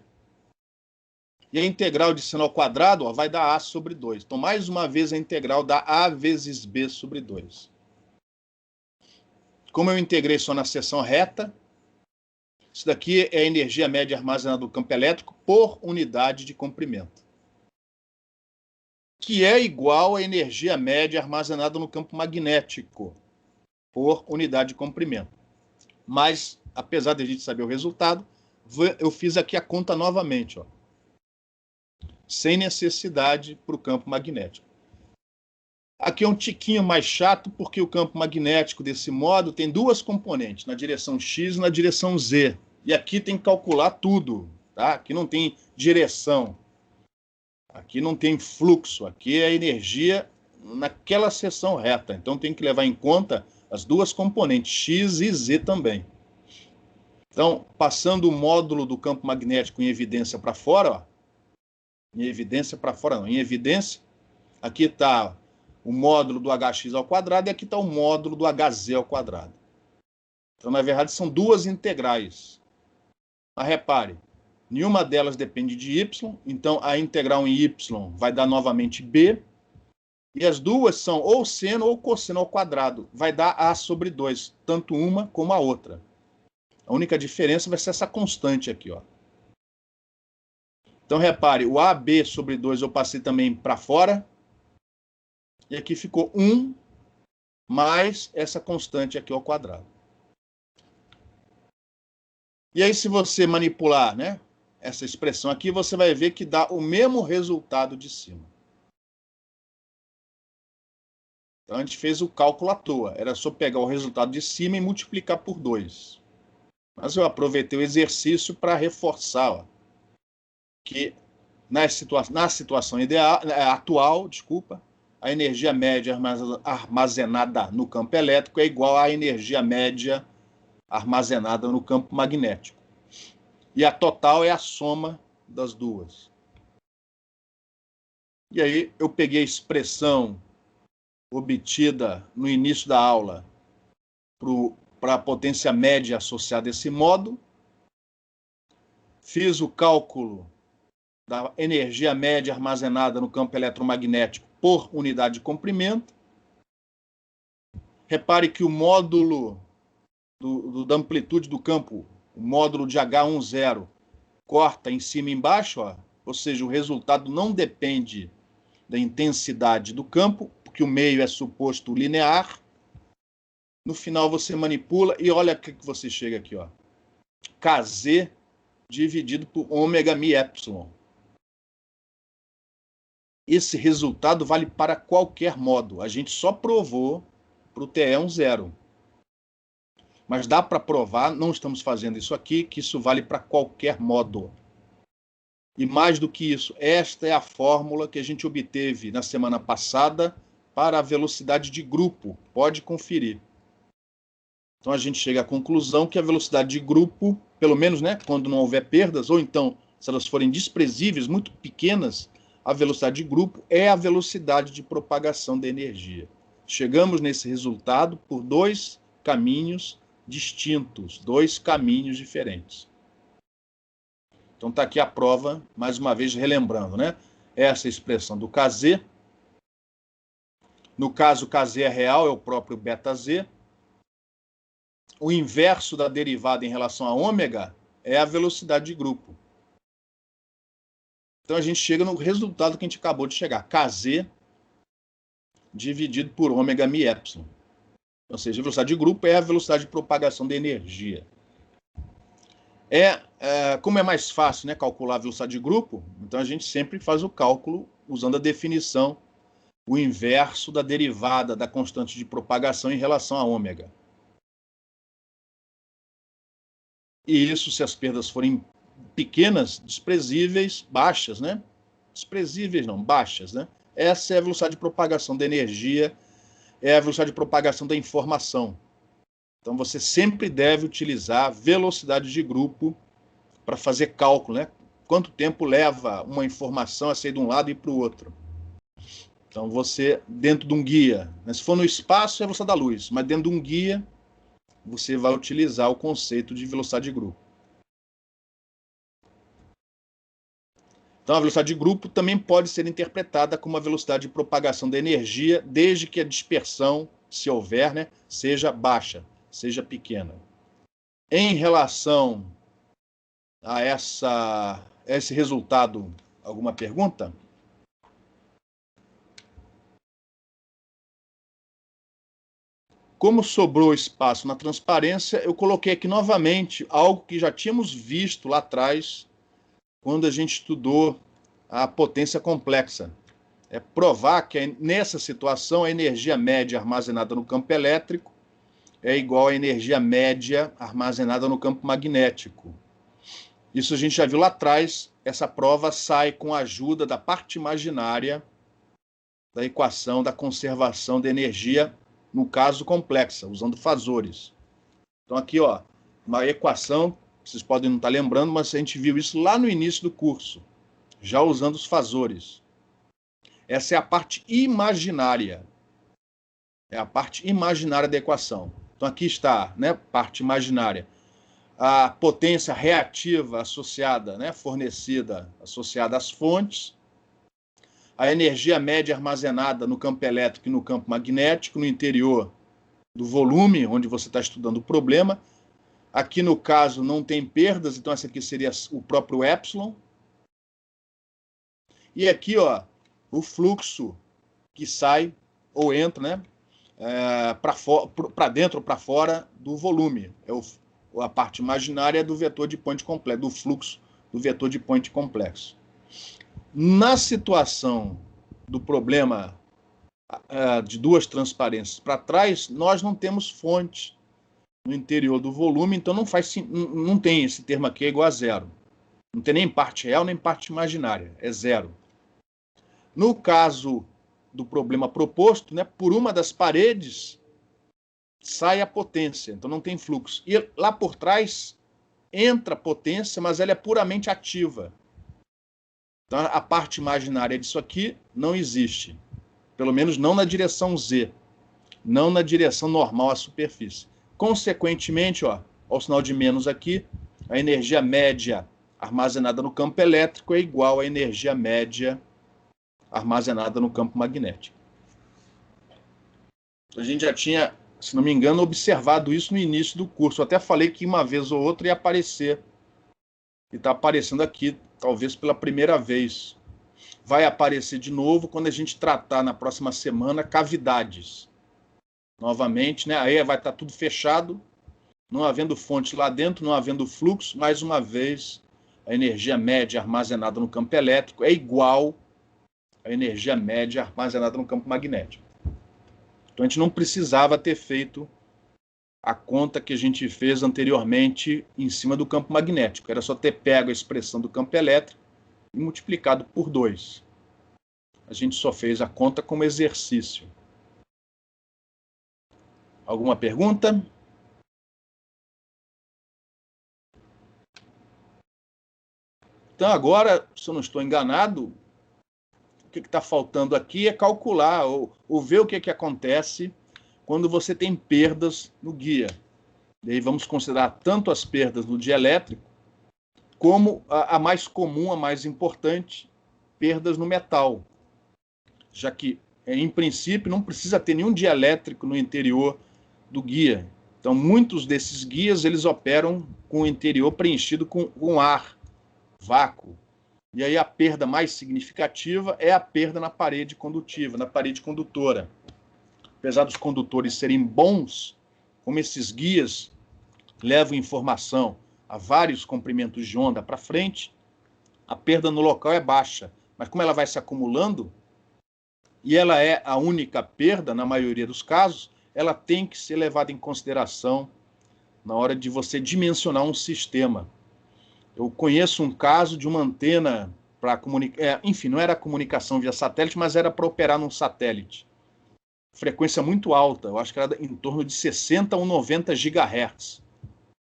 E a integral de seno ao quadrado, ó, vai dar a sobre 2. Então, mais uma vez, a integral dá a vezes b sobre 2. Como eu integrei só na seção reta, isso daqui é a energia média armazenada no campo elétrico por unidade de comprimento, que é igual à energia média armazenada no campo magnético por unidade de comprimento. Mas, apesar de a gente saber o resultado, eu fiz aqui a conta novamente, ó, sem necessidade para o campo magnético. Aqui é um tiquinho mais chato, porque o campo magnético desse modo tem duas componentes, na direção x e na direção z. E aqui tem que calcular tudo, tá? Aqui não tem direção. Aqui não tem fluxo, aqui é energia naquela seção reta. Então tem que levar em conta as duas componentes, x e z também. Então, passando o módulo do campo magnético em evidência para fora, ó, em evidência para fora não, em evidência, aqui está o módulo do hx ao quadrado e aqui está o módulo do hz ao quadrado. Então, na verdade, são duas integrais. Mas repare, nenhuma delas depende de y, então a integral em y vai dar novamente b, e as duas são ou seno ou cosseno ao quadrado, vai dar a sobre 2, tanto uma como a outra. A única diferença vai ser essa constante aqui, ó. Então repare, o AB sobre 2 eu passei também para fora, e aqui ficou 1 mais essa constante aqui ao quadrado. E aí, se você manipular, né, essa expressão aqui, você vai ver que dá o mesmo resultado de cima. Então, a gente fez o cálculo à toa. Era só pegar o resultado de cima e multiplicar por 2. Mas eu aproveitei o exercício para reforçar, ó, que na situação atual, a energia média armazenada no campo elétrico é igual à energia média armazenada no campo magnético. E a total é a soma das duas. E aí eu peguei a expressão obtida no início da aula para a potência média associada a esse modo, fiz o cálculo da energia média armazenada no campo eletromagnético por unidade de comprimento. Repare que o módulo da amplitude do campo, o módulo de H10, corta em cima e embaixo, ó, ou seja, o resultado não depende da intensidade do campo, porque o meio é suposto linear. No final você manipula e olha o que você chega aqui, ó. Kz dividido por ômega mi epsilon. Esse resultado vale para qualquer modo. A gente só provou para o TE10. Mas dá para provar, não estamos fazendo isso aqui, que isso vale para qualquer modo. E mais do que isso, esta é a fórmula que a gente obteve na semana passada para a velocidade de grupo. Pode conferir. Então a gente chega à conclusão que a velocidade de grupo, pelo menos, né, quando não houver perdas, ou então, se elas forem desprezíveis, muito pequenas, a velocidade de grupo é a velocidade de propagação da energia. Chegamos nesse resultado por dois caminhos distintos, dois caminhos diferentes. Então está aqui a prova, mais uma vez relembrando, né? Essa expressão do Kz. No caso, o Kz é real, é o próprio beta Z. o inverso da derivada em relação a ômega é a velocidade de grupo. Então a gente chega no resultado que a gente acabou de chegar, Kz dividido por ômega mi epsilon. Ou seja, a velocidade de grupo é a velocidade de propagação da energia. Como é mais fácil, né, calcular a velocidade de grupo, então a gente sempre faz o cálculo usando a definição, o inverso da derivada da constante de propagação em relação a ômega. E isso se as perdas forem pequenas, desprezíveis, baixas, né? Desprezíveis não, baixas, né? Essa é a velocidade de propagação da energia, é a velocidade de propagação da informação. Então você sempre deve utilizar velocidade de grupo para fazer cálculo, né? Quanto tempo leva uma informação a sair de um lado e para o outro. Então você, dentro de um guia, né? Se for no espaço é a velocidade da luz, mas dentro de um guia você vai utilizar o conceito de velocidade de grupo. Então, a velocidade de grupo também pode ser interpretada como a velocidade de propagação da energia, desde que a dispersão, se houver, né, seja baixa, seja pequena. Em relação a esse resultado, alguma pergunta? Como sobrou espaço na transparência, eu coloquei aqui novamente algo que já tínhamos visto lá atrás, quando a gente estudou a potência complexa. É provar que nessa situação a energia média armazenada no campo elétrico é igual à energia média armazenada no campo magnético. Isso a gente já viu lá atrás, essa prova sai com a ajuda da parte imaginária da equação da conservação de energia, no caso complexa, usando fasores. Então aqui, ó, uma equação, vocês podem não estar lembrando, mas a gente viu isso lá no início do curso, já usando os fasores. Essa é a parte imaginária. É a parte imaginária da equação. Então aqui está, né, parte imaginária. A potência reativa associada, né, fornecida, associada às fontes. A energia média armazenada no campo elétrico e no campo magnético, no interior do volume, onde você está estudando o problema. Aqui, no caso, não tem perdas, então essa aqui seria o próprio epsilon. E aqui, ó, o fluxo que sai ou entra, né, para dentro ou para fora do volume. A parte imaginária do vetor de point complexo, do fluxo do vetor de point complexo. Na situação do problema de duas transparências para trás, nós não temos fonte no interior do volume, então não tem esse termo aqui, é igual a zero. Não tem nem parte real, nem parte imaginária, é zero. No caso do problema proposto, né, por uma das paredes sai a potência, então não tem fluxo. E lá por trás entra a potência, mas ela é puramente ativa. Então a parte imaginária disso aqui não existe. Pelo menos não na direção Z, não na direção normal à superfície. Consequentemente, ó o sinal de menos aqui, a energia média armazenada no campo elétrico é igual à energia média armazenada no campo magnético. A gente já tinha, se não me engano, observado isso no início do curso. Eu até falei que uma vez ou outra ia aparecer. E está aparecendo aqui, talvez pela primeira vez. Vai aparecer de novo quando a gente tratar na próxima semana cavidades. Novamente, né? Aí vai estar tudo fechado, não havendo fonte lá dentro, não havendo fluxo. Mais uma vez, a energia média armazenada no campo elétrico é igual à energia média armazenada no campo magnético. Então a gente não precisava ter feito a conta que a gente fez anteriormente em cima do campo magnético. Era só ter pego a expressão do campo elétrico e multiplicado por 2. A gente só fez a conta como exercício. Alguma pergunta? Então agora, se eu não estou enganado, o que está faltando aqui é calcular ou ver o que acontece quando você tem perdas no guia. E aí vamos considerar tanto as perdas no dielétrico, como a mais comum, a mais importante, perdas no metal. Já que, em princípio, não precisa ter nenhum dielétrico no interior do guia. Então, muitos desses guias, eles operam com o interior preenchido com ar, vácuo. E aí a perda mais significativa é a perda na parede condutiva, na parede condutora. Apesar dos condutores serem bons, como esses guias levam informação a vários comprimentos de onda para frente, a perda no local é baixa. Mas como ela vai se acumulando, e ela é a única perda, na maioria dos casos, ela tem que ser levada em consideração na hora de você dimensionar um sistema. Eu conheço um caso de uma antena para comunicar, enfim, não era comunicação via satélite, mas era para operar num satélite. Frequência muito alta, eu acho que era em torno de 60 ou 90 GHz.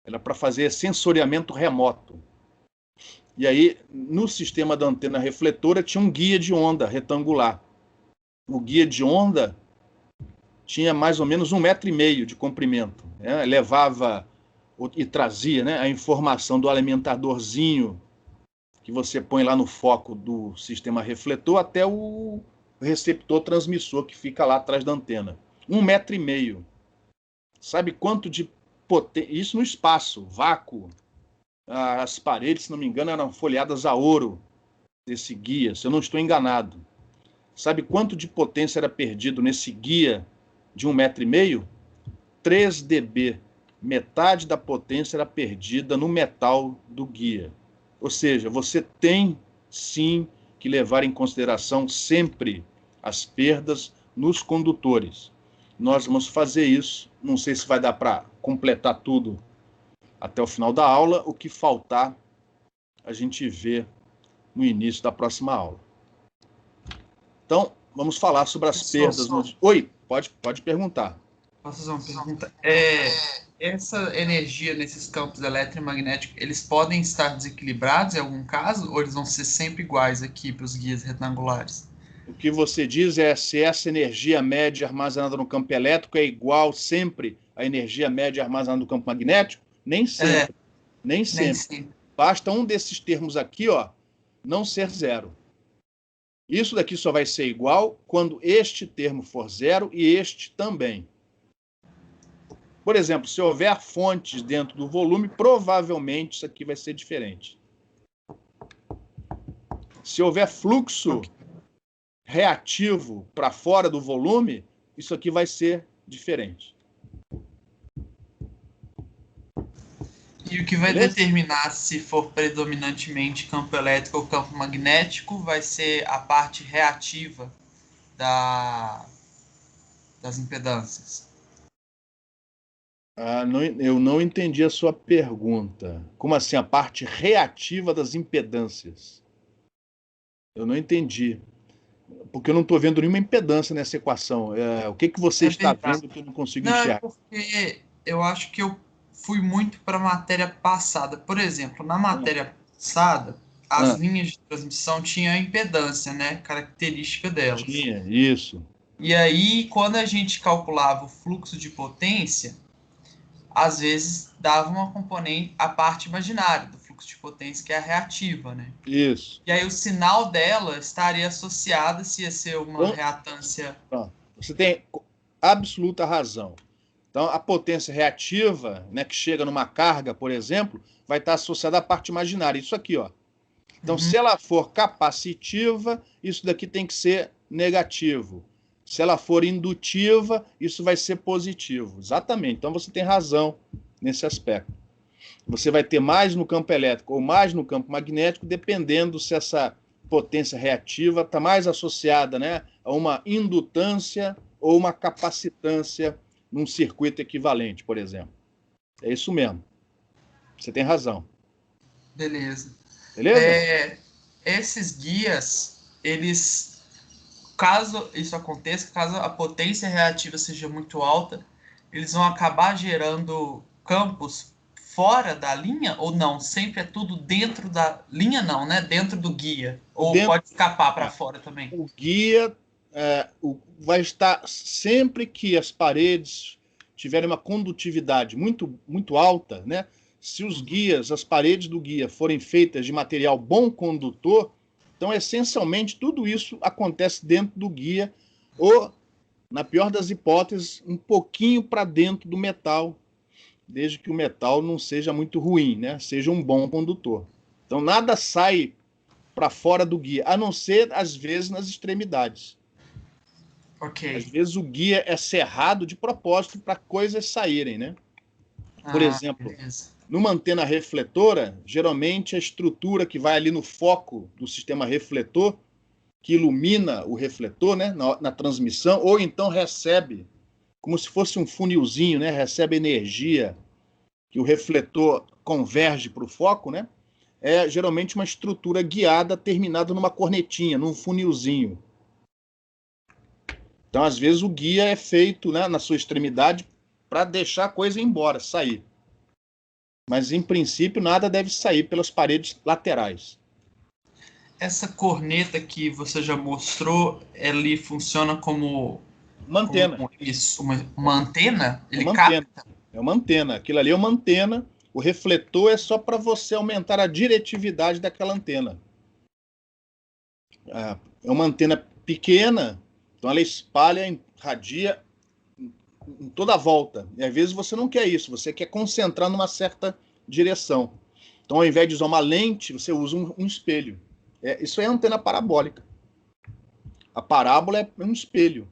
Era para fazer sensoriamento remoto. E aí, no sistema da antena refletora, tinha um guia de onda retangular. O guia de onda tinha mais ou menos 1,5 metro de comprimento. Né? Levava e trazia, né, a informação do alimentadorzinho que você põe lá no foco do sistema refletor até o receptor transmissor que fica lá atrás da antena. 1,5 metro. Sabe quanto de potência? Isso no espaço, vácuo. As paredes, se não me engano, eram folheadas a ouro desse guia, se eu não estou enganado. Sabe quanto de potência era perdido nesse guia de 1,5 metro? 3 dB. Metade da potência era perdida no metal do guia. Ou seja, você tem sim que levar em consideração sempre as perdas nos condutores. Nós vamos fazer isso. Não sei se vai dar para completar tudo até o final da aula. O que faltar, a gente vê no início da próxima aula. Então, vamos falar sobre as perdas. Oi, pode perguntar.
Posso fazer uma pergunta? Essa energia nesses campos eletromagnéticos, eles podem estar desequilibrados em algum caso, ou eles vão ser sempre iguais aqui para os guias retangulares?
O que você diz é se essa energia média armazenada no campo elétrico é igual sempre à energia média armazenada no campo magnético? Nem sempre. Nem sempre. Basta um desses termos aqui, ó, não ser zero. Isso daqui só vai ser igual quando este termo for zero e este também. Por exemplo, se houver fontes dentro do volume, provavelmente isso aqui vai ser diferente. Se houver fluxo reativo para fora do volume, isso aqui vai ser diferente.
E o que vai determinar se for predominantemente campo elétrico ou campo magnético vai ser a parte reativa das impedâncias.
Eu não entendi a sua pergunta. Como assim, a parte reativa das impedâncias? Eu não entendi. Porque eu não estou vendo nenhuma impedância nessa equação. O que você está vendo que eu não consigo enxergar?
É porque eu acho que eu fui muito para a matéria passada. Por exemplo, na matéria passada, as linhas de transmissão tinham a impedância, né? Característica delas.
Tinha, isso.
E aí, quando a gente calculava o fluxo de potência, às vezes dava uma componente, a parte imaginária do fluxo de potência, que é a reativa, né?
Isso.
E aí o sinal dela estaria associado se ia ser uma reatância...
Você tem absoluta razão. Então, a potência reativa, né, que chega numa carga, por exemplo, vai estar associada à parte imaginária. Isso aqui, ó. Então, se ela for capacitiva, isso daqui tem que ser negativo. Se ela for indutiva, isso vai ser positivo. Exatamente. Então, você tem razão nesse aspecto. Você vai ter mais no campo elétrico ou mais no campo magnético, dependendo se essa potência reativa está mais associada, né, a uma indutância ou uma capacitância num circuito equivalente, por exemplo. É isso mesmo. Você tem razão.
Beleza.
Beleza?
Esses guias, eles, caso isso aconteça, caso a potência reativa seja muito alta, eles vão acabar gerando campos fora da linha ou não? Sempre é tudo dentro da linha, não, né? Dentro do guia. Ou pode escapar para fora também?
O guia vai estar sempre que as paredes tiverem uma condutividade muito, muito alta, né? Se os guias, as paredes do guia forem feitas de material bom condutor, então essencialmente tudo isso acontece dentro do guia ou, na pior das hipóteses, um pouquinho para dentro do metal desde que o metal não seja muito ruim, né? Seja um bom condutor. Então, nada sai para fora do guia, a não ser, às vezes, nas extremidades.
Ok.
Às vezes o guia é cerrado de propósito para coisas saírem, né? Por exemplo,
beleza.
numa antena refletora, geralmente a estrutura que vai ali no foco do sistema refletor, que ilumina o refletor, né, na transmissão, ou então recebe, como se fosse um funilzinho, né, recebe energia que o refletor converge para o foco, né, é geralmente uma estrutura guiada terminada numa cornetinha, num funilzinho. Então, às vezes, o guia é feito, né, na sua extremidade para deixar a coisa ir embora, sair. Mas, em princípio, nada deve sair pelas paredes laterais.
Essa corneta que você já mostrou, ele funciona como
Uma antena.
isso, uma antena?
É
Ele
uma antena.
capta?
É uma antena. Aquilo ali é uma antena. O refletor é só para você aumentar a diretividade daquela antena. É uma antena pequena, então ela espalha, irradia em toda a volta. E às vezes você não quer isso, você quer concentrar numa certa direção. Então, ao invés de usar uma lente, você usa um espelho. Isso é antena parabólica. A parábola é um espelho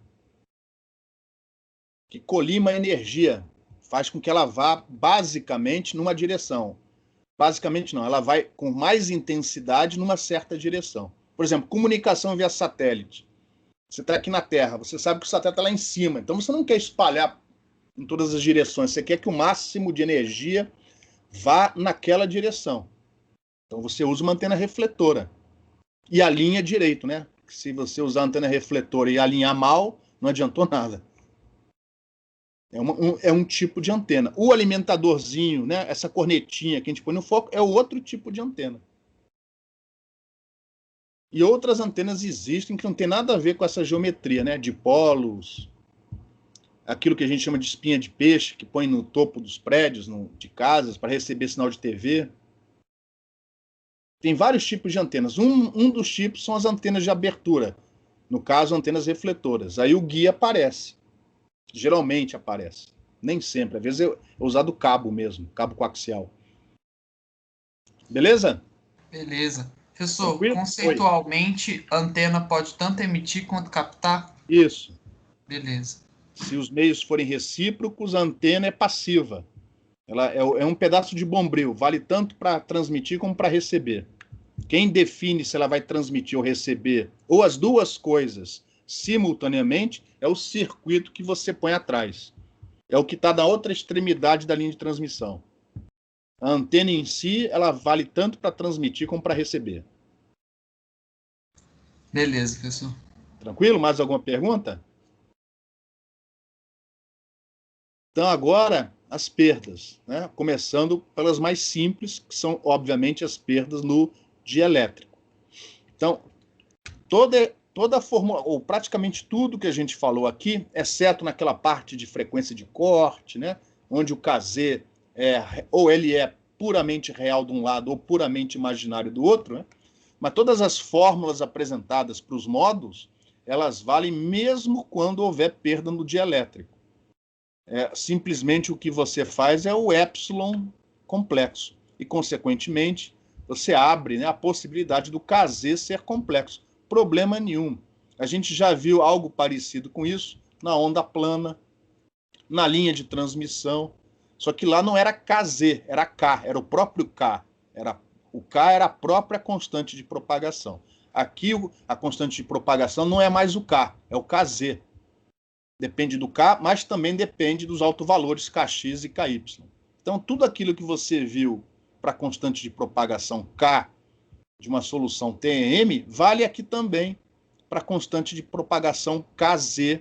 que colima a energia, faz com que ela vá basicamente numa direção. Basicamente não, ela vai com mais intensidade numa certa direção. Por exemplo, comunicação via satélite. Você está aqui na Terra, você sabe que o satélite está lá em cima, então você não quer espalhar em todas as direções, você quer que o máximo de energia vá naquela direção. Então você usa uma antena refletora e alinha direito, né? Se você usar a antena refletora e alinhar mal, não adiantou nada. É um tipo de antena. O alimentadorzinho, né? Essa cornetinha que a gente põe no foco, é outro tipo de antena. E outras antenas existem que não tem nada a ver com essa geometria, né? Dipolos, aquilo que a gente chama de espinha de peixe, que põe no topo dos prédios, de casas, para receber sinal de TV. Tem vários tipos de antenas. Um dos tipos são as antenas de abertura. No caso, antenas refletoras. Aí o guia aparece. Geralmente aparece. Nem sempre. Às vezes é usado cabo mesmo, cabo coaxial. Beleza?
Beleza. Professor,
Tranquilo?
conceitualmente, a antena pode tanto emitir quanto captar?
Isso.
Beleza.
Se os meios forem recíprocos, a antena é passiva. Ela é um pedaço de bombril, vale tanto para transmitir como para receber. Quem define se ela vai transmitir ou receber, ou as duas coisas simultaneamente, é o circuito que você põe atrás. É o que está na outra extremidade da linha de transmissão. A antena em si, ela vale tanto para transmitir como para receber.
Beleza, professor.
Tranquilo? Mais alguma pergunta? Então, agora, as perdas, né? Começando pelas mais simples, que são, obviamente, as perdas no dielétrico. Então, toda a fórmula, ou praticamente tudo que a gente falou aqui, exceto naquela parte de frequência de corte, né? Onde o KZ ou ele é puramente real de um lado ou puramente imaginário do outro, né? Mas todas as fórmulas apresentadas para os modos, elas valem mesmo quando houver perda no dielétrico. Simplesmente o que você faz é o epsilon complexo. E, consequentemente, você abre, né, a possibilidade do KZ ser complexo. Problema nenhum. A gente já viu algo parecido com isso na onda plana, na linha de transmissão. Só que lá não era KZ, era K, era o próprio K. O K era a própria constante de propagação. Aqui a constante de propagação não é mais o K, é o KZ. Depende do K, mas também depende dos autovalores Kx e Ky. Então, tudo aquilo que você viu para a constante de propagação K de uma solução TEM, vale aqui também para a constante de propagação Kz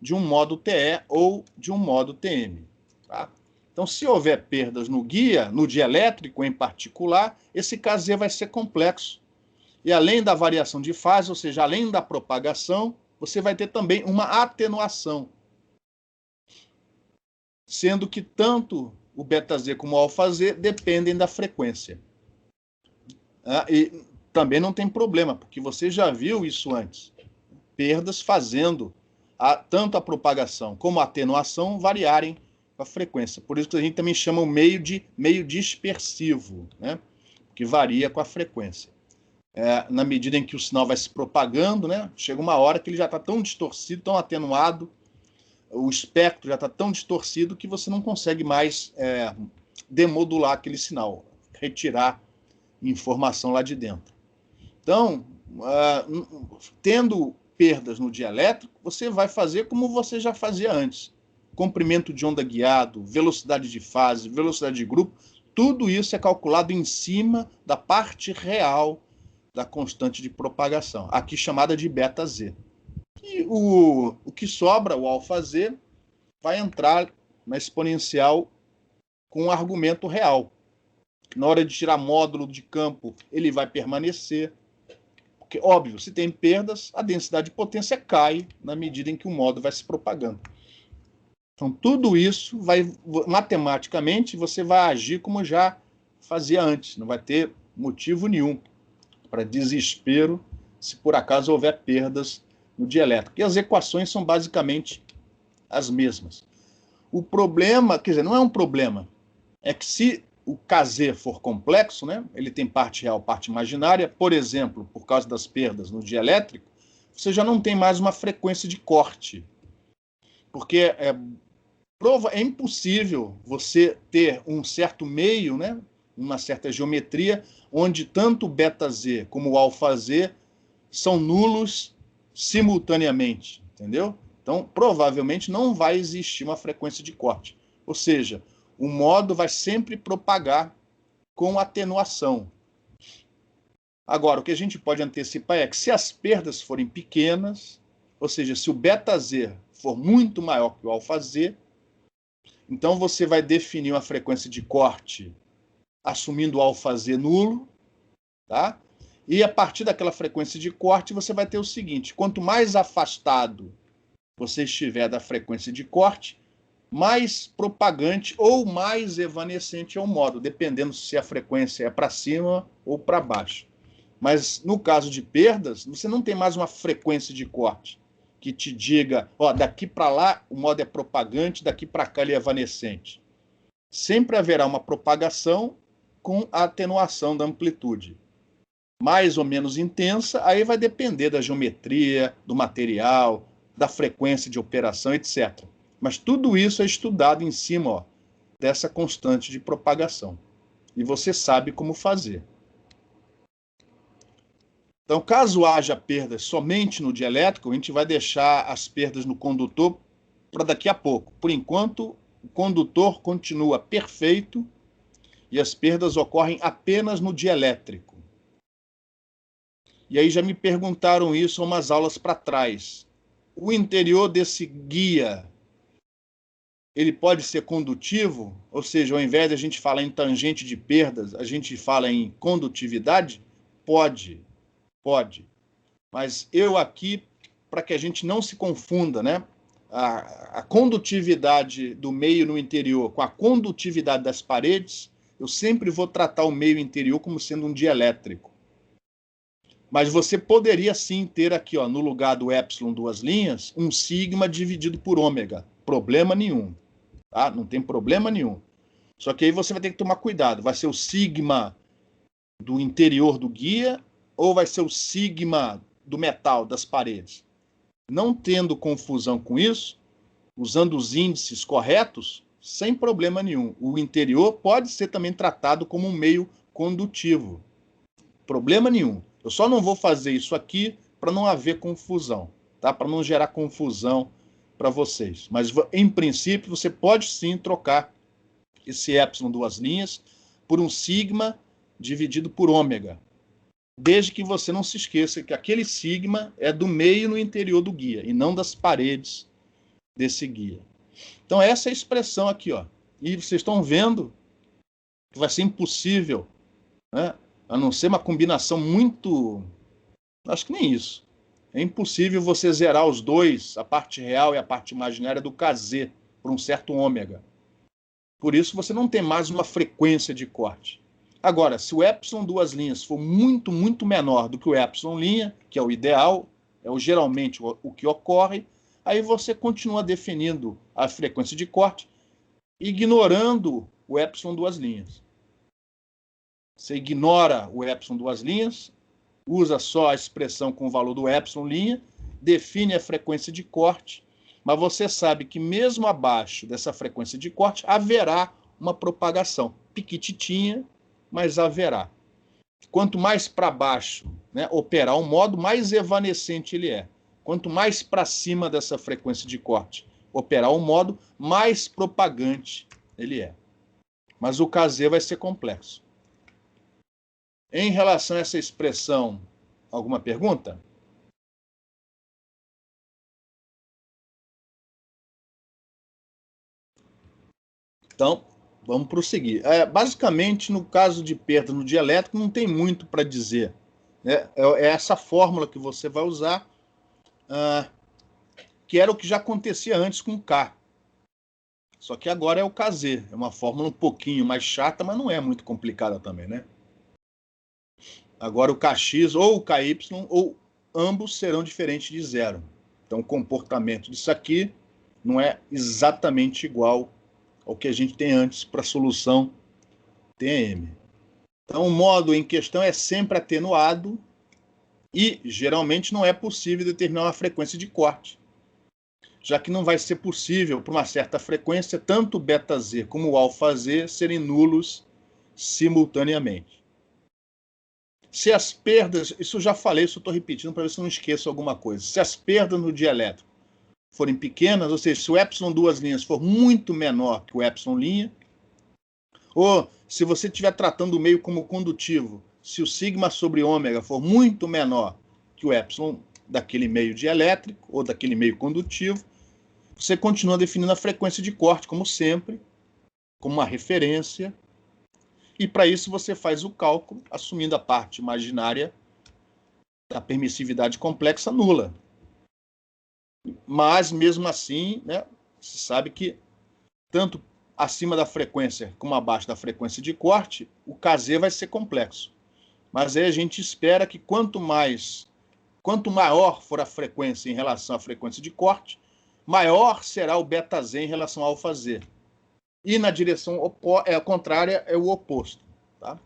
de um modo TE ou de um modo TM. Tá? Então, se houver perdas no guia, no dielétrico em particular, esse Kz vai ser complexo. E além da variação de fase, ou seja, além da propagação, você vai ter também uma atenuação. Sendo que tanto o beta-Z como o alfa-Z dependem da frequência. E também não tem problema, porque você já viu isso antes. Perdas fazendo tanto a propagação como a atenuação variarem com a frequência. Por isso que a gente também chama o meio de meio dispersivo, né? Que varia com a frequência. Na medida em que o sinal vai se propagando, né? Chega uma hora que ele já está tão distorcido, tão atenuado, o espectro já está tão distorcido que você não consegue mais demodular aquele sinal, retirar informação lá de dentro. Então, tendo perdas no dielétrico, você vai fazer como você já fazia antes. Comprimento de onda guiado, velocidade de fase, velocidade de grupo, tudo isso é calculado em cima da parte real da constante de propagação, aqui chamada de beta-z. E o que sobra, o alfa-z, vai entrar na exponencial com um argumento real. Na hora de tirar módulo de campo, ele vai permanecer. Porque, óbvio, se tem perdas, a densidade de potência cai na medida em que o módulo vai se propagando. Então, tudo isso matematicamente, você vai agir como já fazia antes. Não vai ter motivo nenhum para desespero se por acaso houver perdas no dielétrico. E as equações são basicamente as mesmas. O problema, quer dizer, não é um problema, é que se o Kz for complexo, né, ele tem parte real, parte imaginária, por exemplo, por causa das perdas no dielétrico, você já não tem mais uma frequência de corte. Porque é impossível você ter um certo meio, né, uma certa geometria, onde tanto o beta-z como o alfa-z são nulos simultaneamente, entendeu? Então, provavelmente não vai existir uma frequência de corte. Ou seja, o modo vai sempre propagar com atenuação. Agora, o que a gente pode antecipar é que se as perdas forem pequenas, ou seja, se o beta-z for muito maior que o alfa-z, então você vai definir uma frequência de corte assumindo o alfa-z nulo, tá? E a partir daquela frequência de corte, você vai ter o seguinte: quanto mais afastado você estiver da frequência de corte, mais propagante ou mais evanescente é o modo, dependendo se a frequência é para cima ou para baixo. Mas no caso de perdas, você não tem mais uma frequência de corte que te diga, daqui para lá o modo é propagante, daqui para cá ele é evanescente. Sempre haverá uma propagação com a atenuação da amplitude. Mais ou menos intensa, aí vai depender da geometria, do material, da frequência de operação, etc. Mas tudo isso é estudado em cima dessa constante de propagação. E você sabe como fazer. Então, caso haja perdas somente no dielétrico, a gente vai deixar as perdas no condutor para daqui a pouco. Por enquanto, o condutor continua perfeito e as perdas ocorrem apenas no dielétrico. E aí já me perguntaram isso há umas aulas para trás. O interior desse guia, ele pode ser condutivo? Ou seja, ao invés de a gente falar em tangente de perdas, a gente fala em condutividade? Pode. Mas eu aqui, para que a gente não se confunda, né? A condutividade do meio no interior com a condutividade das paredes, eu sempre vou tratar o meio interior como sendo um dielétrico. Mas você poderia sim ter aqui, no lugar do epsilon duas linhas, um sigma dividido por ômega. Problema nenhum. Tá? Não tem problema nenhum. Só que aí você vai ter que tomar cuidado. Vai ser o sigma do interior do guia ou vai ser o sigma do metal das paredes? Não tendo confusão com isso, usando os índices corretos, sem problema nenhum. O interior pode ser também tratado como um meio condutivo. Problema nenhum. Eu só não vou fazer isso aqui para não haver confusão, tá? Para não gerar confusão para vocês. Mas, em princípio, você pode sim trocar esse epsilon duas linhas por um sigma dividido por ômega. Desde que você não se esqueça que aquele sigma é do meio no interior do guia e não das paredes desse guia. Então, essa é a expressão aqui, E vocês estão vendo que vai ser impossível, né? A não ser uma combinação muito... Acho que nem isso. É impossível você zerar os dois, a parte real e a parte imaginária do Kz, por um certo ômega. Por isso, você não tem mais uma frequência de corte. Agora, se o epsilon duas linhas for muito, muito menor do que o epsilon linha, que é o ideal, geralmente o que ocorre, aí você continua definindo a frequência de corte ignorando o epsilon duas linhas. Você ignora o epsilon duas linhas, usa só a expressão com o valor do epsilon linha, define a frequência de corte, mas você sabe que mesmo abaixo dessa frequência de corte haverá uma propagação. Piquititinha, mas haverá. Quanto mais para baixo, né, operar um modo, mais evanescente ele é. Quanto mais para cima dessa frequência de corte operar um modo, mais propagante ele é. Mas o KZ vai ser complexo. Em relação a essa expressão, alguma pergunta? Então, vamos prosseguir. Basicamente, no caso de perda no dielétrico, não tem muito para dizer. É essa fórmula que você vai usar, que era o que já acontecia antes com o K. Só que agora é o KZ. É uma fórmula um pouquinho mais chata, mas não é muito complicada também, né? Agora o KX ou o KY, ou ambos serão diferentes de zero. Então o comportamento disso aqui não é exatamente igual ao que a gente tem antes para a solução TM. Então o modo em questão é sempre atenuado e geralmente não é possível determinar uma frequência de corte, já que não vai ser possível, por uma certa frequência, tanto o beta-Z como o alfa-Z serem nulos simultaneamente. Se as perdas, isso eu já falei, isso eu estou repetindo para ver se eu não esqueço alguma coisa. Se as perdas no dielétrico forem pequenas, ou seja, se o epsilon duas linhas for muito menor que o epsilon linha, ou se você estiver tratando o meio como condutivo, se o sigma sobre ômega for muito menor que o epsilon daquele meio dielétrico ou daquele meio condutivo, você continua definindo a frequência de corte, como sempre, como uma referência, e para isso você faz o cálculo assumindo a parte imaginária da permissividade complexa nula. Mas, mesmo assim, né, você sabe que tanto acima da frequência como abaixo da frequência de corte, o KZ vai ser complexo. Mas aí a gente espera que quanto maior for a frequência em relação à frequência de corte, maior será o beta-Z em relação ao alfa-Z. E na direção contrária é o oposto. Tá?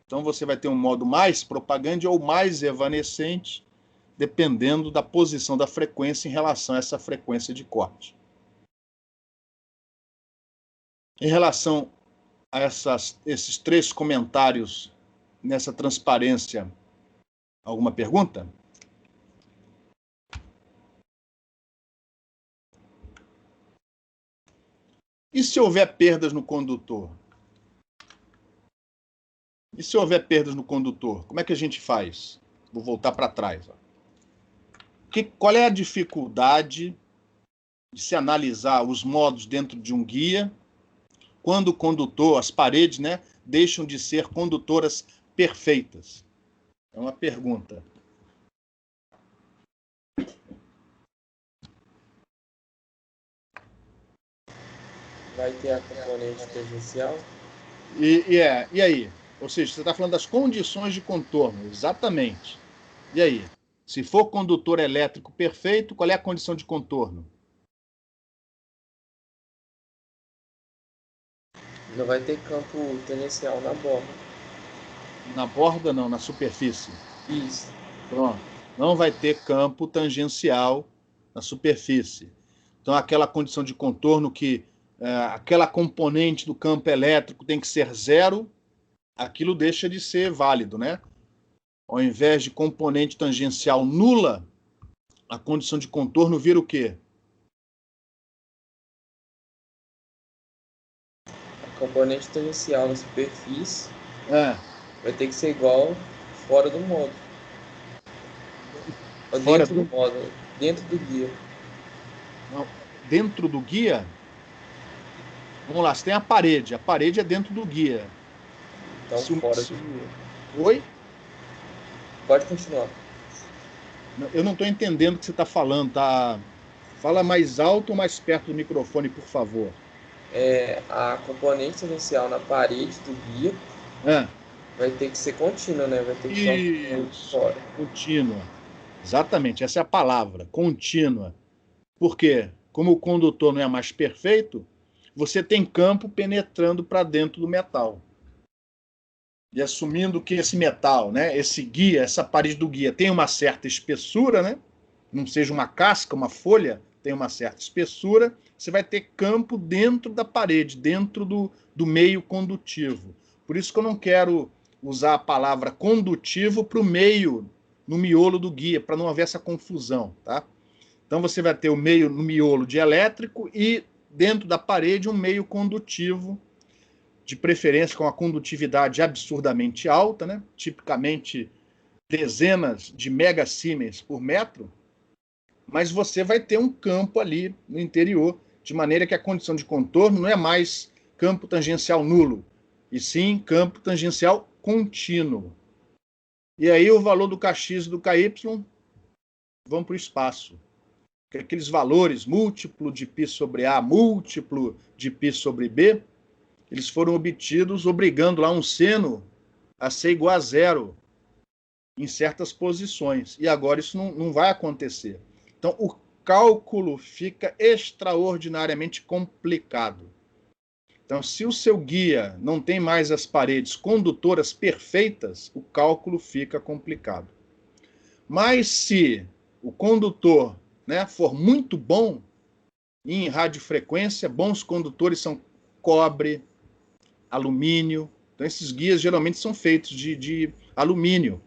Então você vai ter um modo mais propagante ou mais evanescente, dependendo da posição da frequência em relação a essa frequência de corte. Em relação a esses três comentários nessa transparência, alguma pergunta? E se houver perdas no condutor? E se houver perdas no condutor, como é que a gente faz? Vou voltar para trás. Qual é a dificuldade de se analisar os modos dentro de um guia quando o condutor, as paredes, né, deixam de ser condutoras perfeitas? É uma pergunta.
Vai ter a componente tangencial?
E aí? Ou seja, você está falando das condições de contorno, exatamente. E aí? Se for condutor elétrico perfeito, qual é a condição de contorno?
Não vai ter campo tangencial na borda.
Na borda, não, na superfície.
Isso.
Pronto. Não vai ter campo tangencial na superfície. Então, aquela condição de contorno que aquela componente do campo elétrico tem que ser zero, aquilo deixa de ser válido, né? Ao invés de componente tangencial nula, a condição de contorno vira o quê?
A componente tangencial na superfície vai ter que ser igual fora do modo. Ou
Fora
dentro do modo, dentro do guia.
Não, dentro do guia? Vamos lá, você tem a parede é dentro do guia.
Então, fora do guia.
Oi?
Pode continuar.
Eu não estou entendendo o que você está falando, tá? Fala mais alto ou mais perto do microfone, por favor.
A componente tangencial na parede do guia vai ter que ser contínua, né? Vai ter que ser um fora.
Contínua. Exatamente, essa é a palavra, contínua. Por quê? Como o condutor não é mais perfeito, você tem campo penetrando para dentro do metal. E assumindo que esse metal, né, esse guia, essa parede do guia tem uma certa espessura, né, não seja uma casca, uma folha, tem uma certa espessura, você vai ter campo dentro da parede, dentro do meio condutivo. Por isso que eu não quero usar a palavra condutivo para o meio, no miolo do guia, para não haver essa confusão, tá? Então você vai ter o meio no miolo de elétrico e dentro da parede um meio condutivo, de preferência com a condutividade absurdamente alta, né? Tipicamente dezenas de megasiemens por metro, mas você vai ter um campo ali no interior, de maneira que a condição de contorno não é mais campo tangencial nulo, e sim campo tangencial contínuo. E aí o valor do Kx e do Ky vão para o espaço. Aqueles valores múltiplo de π sobre A, múltiplo de π sobre B, eles foram obtidos obrigando lá um seno a ser igual a zero em certas posições. E agora isso não vai acontecer. Então, o cálculo fica extraordinariamente complicado. Então, se o seu guia não tem mais as paredes condutoras perfeitas, o cálculo fica complicado. Mas se o condutor, né, for muito bom em radiofrequência, bons condutores são cobre, alumínio. Então, esses guias geralmente são feitos de alumínio,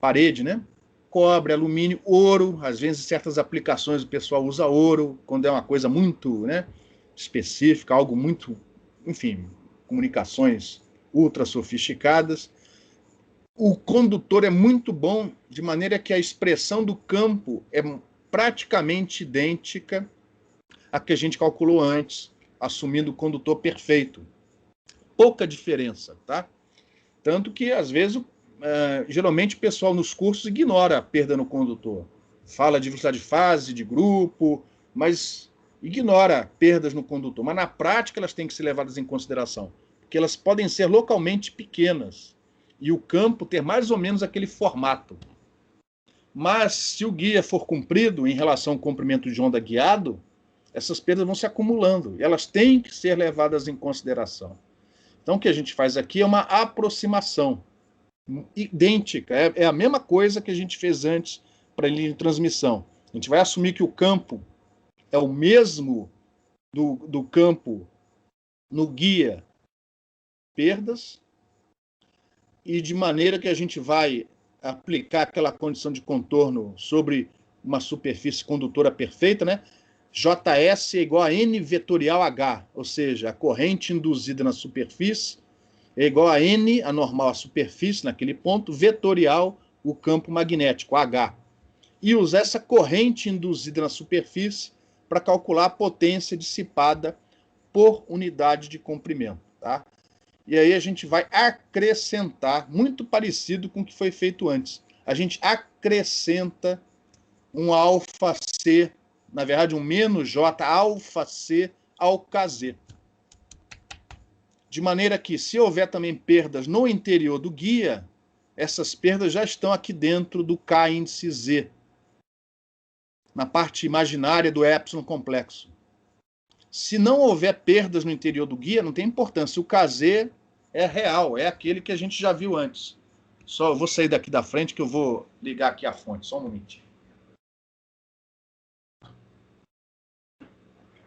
parede, né? Cobre, alumínio, ouro. Às vezes, em certas aplicações, o pessoal usa ouro, quando é uma coisa muito, né, específica, algo muito, enfim, comunicações ultra sofisticadas. O condutor é muito bom, de maneira que a expressão do campo é praticamente idêntica à que a gente calculou antes, assumindo o condutor perfeito. Pouca diferença, tá? Tanto que, às vezes, geralmente o pessoal nos cursos ignora a perda no condutor. Fala de velocidade de fase, de grupo, mas ignora perdas no condutor. Mas, na prática, elas têm que ser levadas em consideração, porque elas podem ser localmente pequenas e o campo ter mais ou menos aquele formato. Mas, se o guia for comprido em relação ao comprimento de onda guiado, essas perdas vão se acumulando e elas têm que ser levadas em consideração. Então, o que a gente faz aqui é uma aproximação idêntica, é a mesma coisa que a gente fez antes para a linha de transmissão. A gente vai assumir que o campo é o mesmo do campo no guia perdas, e de maneira que a gente vai aplicar aquela condição de contorno sobre uma superfície condutora perfeita, né? JS é igual a N vetorial H, ou seja, a corrente induzida na superfície é igual a N, a normal, a superfície naquele ponto, vetorial, o campo magnético, H. E usar essa corrente induzida na superfície para calcular a potência dissipada por unidade de comprimento, tá? E aí a gente vai acrescentar, muito parecido com o que foi feito antes. A gente acrescenta um αc, na verdade um menos J, αc ao Kz. De maneira que, se houver também perdas no interior do guia, essas perdas já estão aqui dentro do K índice Z, na parte imaginária do epsilon complexo. Se não houver perdas no interior do guia, não tem importância. O Kz é real, é aquele que a gente já viu antes. Só eu vou sair daqui da frente que eu vou ligar aqui a fonte. Só um momentinho.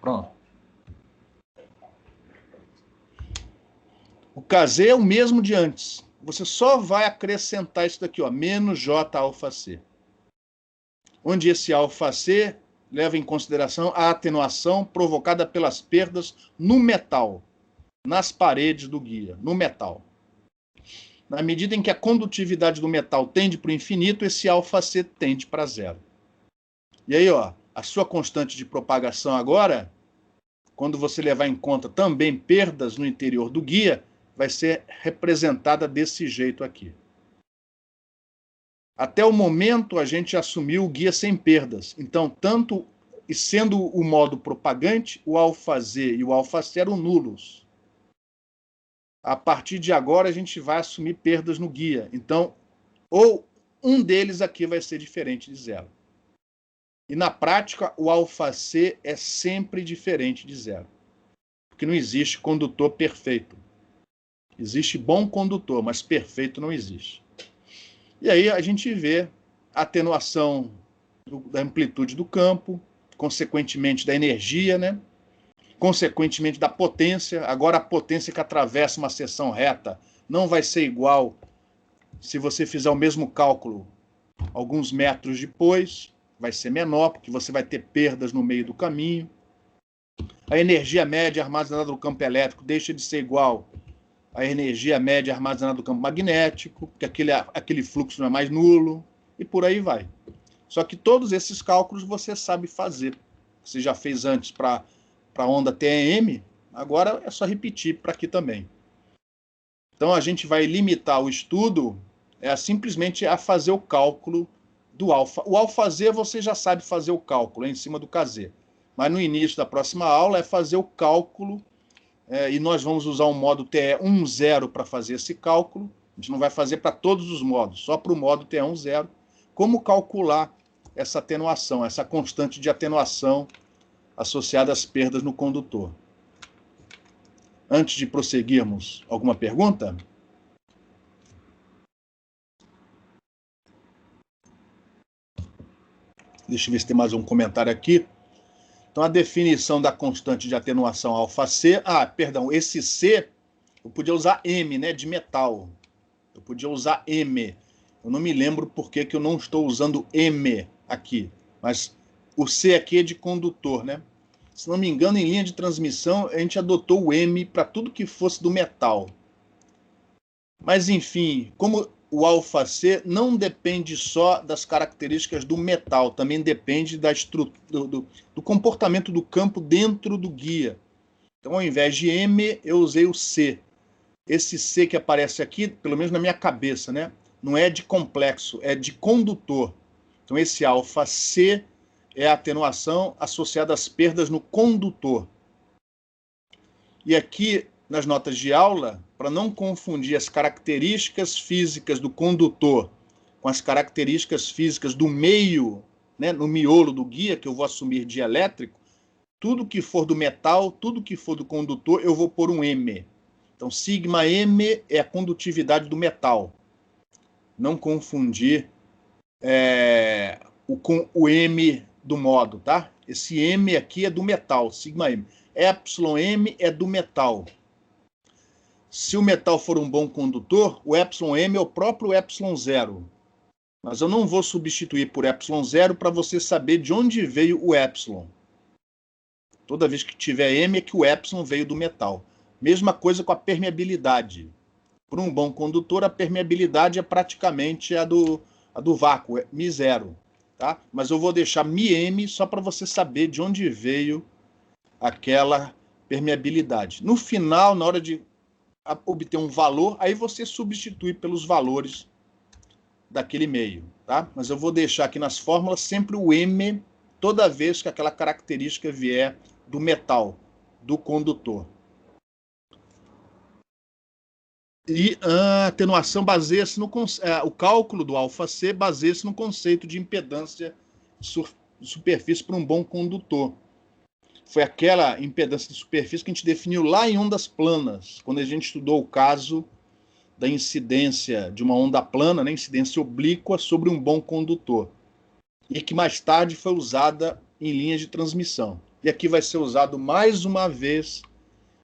Pronto. O Kz é o mesmo de antes. Você só vai acrescentar isso daqui, ó, menos J-alfa-C. Onde esse alfa-C leva em consideração a atenuação provocada pelas perdas no metal, nas paredes do guia, no metal. Na medida em que a condutividade do metal tende para o infinito, esse alfa-C tende para zero. E aí, ó, a sua constante de propagação agora, quando você levar em conta também perdas no interior do guia, vai ser representada desse jeito aqui. Até o momento, a gente assumiu o guia sem perdas. Então, tanto e sendo o modo propagante, o alfa-Z e o alfa-C eram nulos. A partir de agora, a gente vai assumir perdas no guia. Então, ou um deles aqui vai ser diferente de zero. E na prática, o alfa-C é sempre diferente de zero. porque não existe condutor perfeito. Existe bom condutor, mas perfeito não existe. E aí a gente vê a atenuação da amplitude do campo, consequentemente da energia, né? Consequentemente da potência. Agora a potência que atravessa uma seção reta não vai ser igual se você fizer o mesmo cálculo alguns metros depois, vai ser menor, porque você vai ter perdas no meio do caminho. A energia média armazenada no campo elétrico deixa de ser igual à energia média armazenada no campo magnético, porque aquele fluxo não é mais nulo, e por aí vai. Só que todos esses cálculos você sabe fazer. Você já fez antes para a onda TEM, agora é só repetir para aqui também. Então a gente vai limitar o estudo simplesmente a fazer o cálculo do alfa. O alfa Z você já sabe fazer o cálculo, em cima do KZ. Mas no início da próxima aula é fazer o cálculo, e nós vamos usar um modo TE10 para fazer esse cálculo. A gente não vai fazer para todos os modos, só para o modo TE10. Como calcular essa atenuação, essa constante de atenuação associada às perdas no condutor. Antes de prosseguirmos, alguma pergunta? Deixa eu ver se tem mais um comentário aqui. Então, a definição da constante de atenuação alfa-C... perdão, esse C, eu podia usar M, né, de metal. Eu podia usar M. Eu não me lembro por que eu não estou usando M aqui. Mas o C aqui é de condutor, né? Se não me engano, em linha de transmissão, a gente adotou o M para tudo que fosse do metal. Mas, enfim, como o alfa-C não depende só das características do metal, também depende do comportamento do campo dentro do guia. Então, ao invés de M, eu usei o C. Esse C que aparece aqui, pelo menos na minha cabeça, né? Não é de complexo, é de condutor. Então, esse alfa-C é a atenuação associada às perdas no condutor. E aqui, nas notas de aula, para não confundir as características físicas do condutor com as características físicas do meio, né, no miolo do guia, que eu vou assumir de elétrico, tudo que for do metal, tudo que for do condutor, eu vou pôr um M. Então, sigma M é a condutividade do metal. Não confundir com o M do modo, tá? Esse M aqui é do metal, sigma M. Epsilon M é do metal. Se o metal for um bom condutor, o epsilon M é o próprio epsilon zero. Mas eu não vou substituir por epsilon zero para você saber de onde veio o epsilon. Toda vez que tiver M é que o epsilon veio do metal. Mesma coisa com a permeabilidade. Para um bom condutor, a permeabilidade é praticamente a do vácuo, é μ0. Tá? Mas eu vou deixar μm só para você saber de onde veio aquela permeabilidade. No final, na hora de obter um valor, aí você substitui pelos valores daquele meio. Tá? Mas eu vou deixar aqui nas fórmulas sempre o M toda vez que aquela característica vier do metal, do condutor. E a atenuação baseia-se o cálculo do alfa-C baseia-se no conceito de impedância de superfície para um bom condutor. Foi aquela impedância de superfície que a gente definiu lá em ondas planas, quando a gente estudou o caso da incidência de uma onda plana, né, incidência oblíqua sobre um bom condutor, e que mais tarde foi usada em linhas de transmissão. E aqui vai ser usado mais uma vez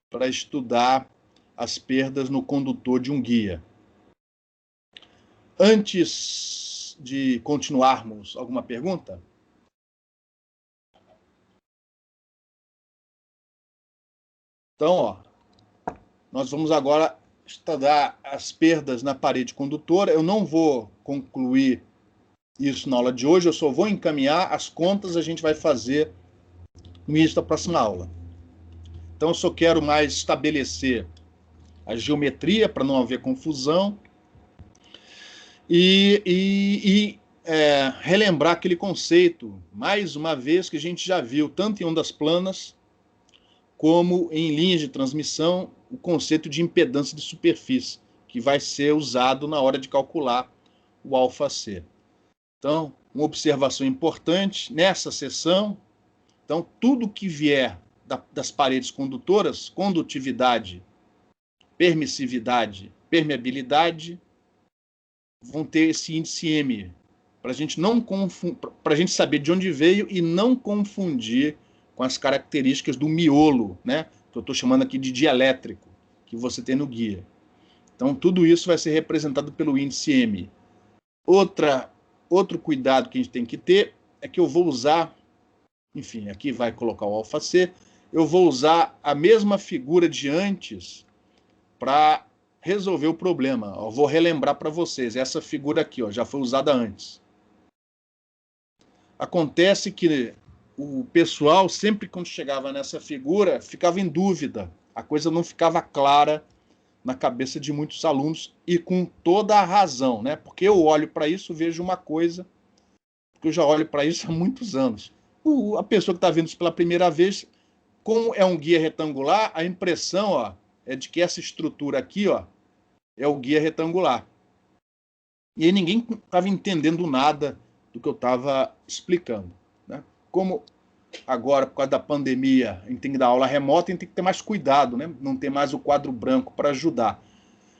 para estudar as perdas no condutor de um guia. Antes de continuarmos, alguma pergunta? Então, nós vamos agora estudar as perdas na parede condutora. Eu não vou concluir isso na aula de hoje, eu só vou encaminhar as contas, a gente vai fazer no início da próxima aula. Então, eu só quero mais estabelecer a geometria para não haver confusão e relembrar aquele conceito, mais uma vez, que a gente já viu tanto em ondas planas como em linhas de transmissão, o conceito de impedância de superfície, que vai ser usado na hora de calcular o alfa-C. Então, uma observação importante nessa sessão, então, tudo que vier das paredes condutoras, condutividade, permissividade, permeabilidade, vão ter esse índice M, para a gente saber de onde veio e não confundir com as características do miolo, né, que eu estou chamando aqui de dielétrico, que você tem no guia. Então, tudo isso vai ser representado pelo índice M. Outro cuidado que a gente tem que ter é que eu vou usar, enfim, aqui vai colocar o ∝C, eu vou usar a mesma figura de antes para resolver o problema. Eu vou relembrar para vocês, essa figura aqui ó, já foi usada antes. Acontece que o pessoal, sempre quando chegava nessa figura, ficava em dúvida, a coisa não ficava clara na cabeça de muitos alunos, e com toda a razão, né? Porque eu olho para isso, vejo uma coisa, que eu já olho para isso há muitos anos. A pessoa que está vendo isso pela primeira vez, como é um guia retangular, a impressão ó, é de que essa estrutura aqui ó, é o guia retangular. E aí ninguém estava entendendo nada do que eu estava explicando, né? Como agora, por causa da pandemia, a gente tem que dar aula remota, a gente tem que ter mais cuidado, né? Não ter mais o quadro branco para ajudar.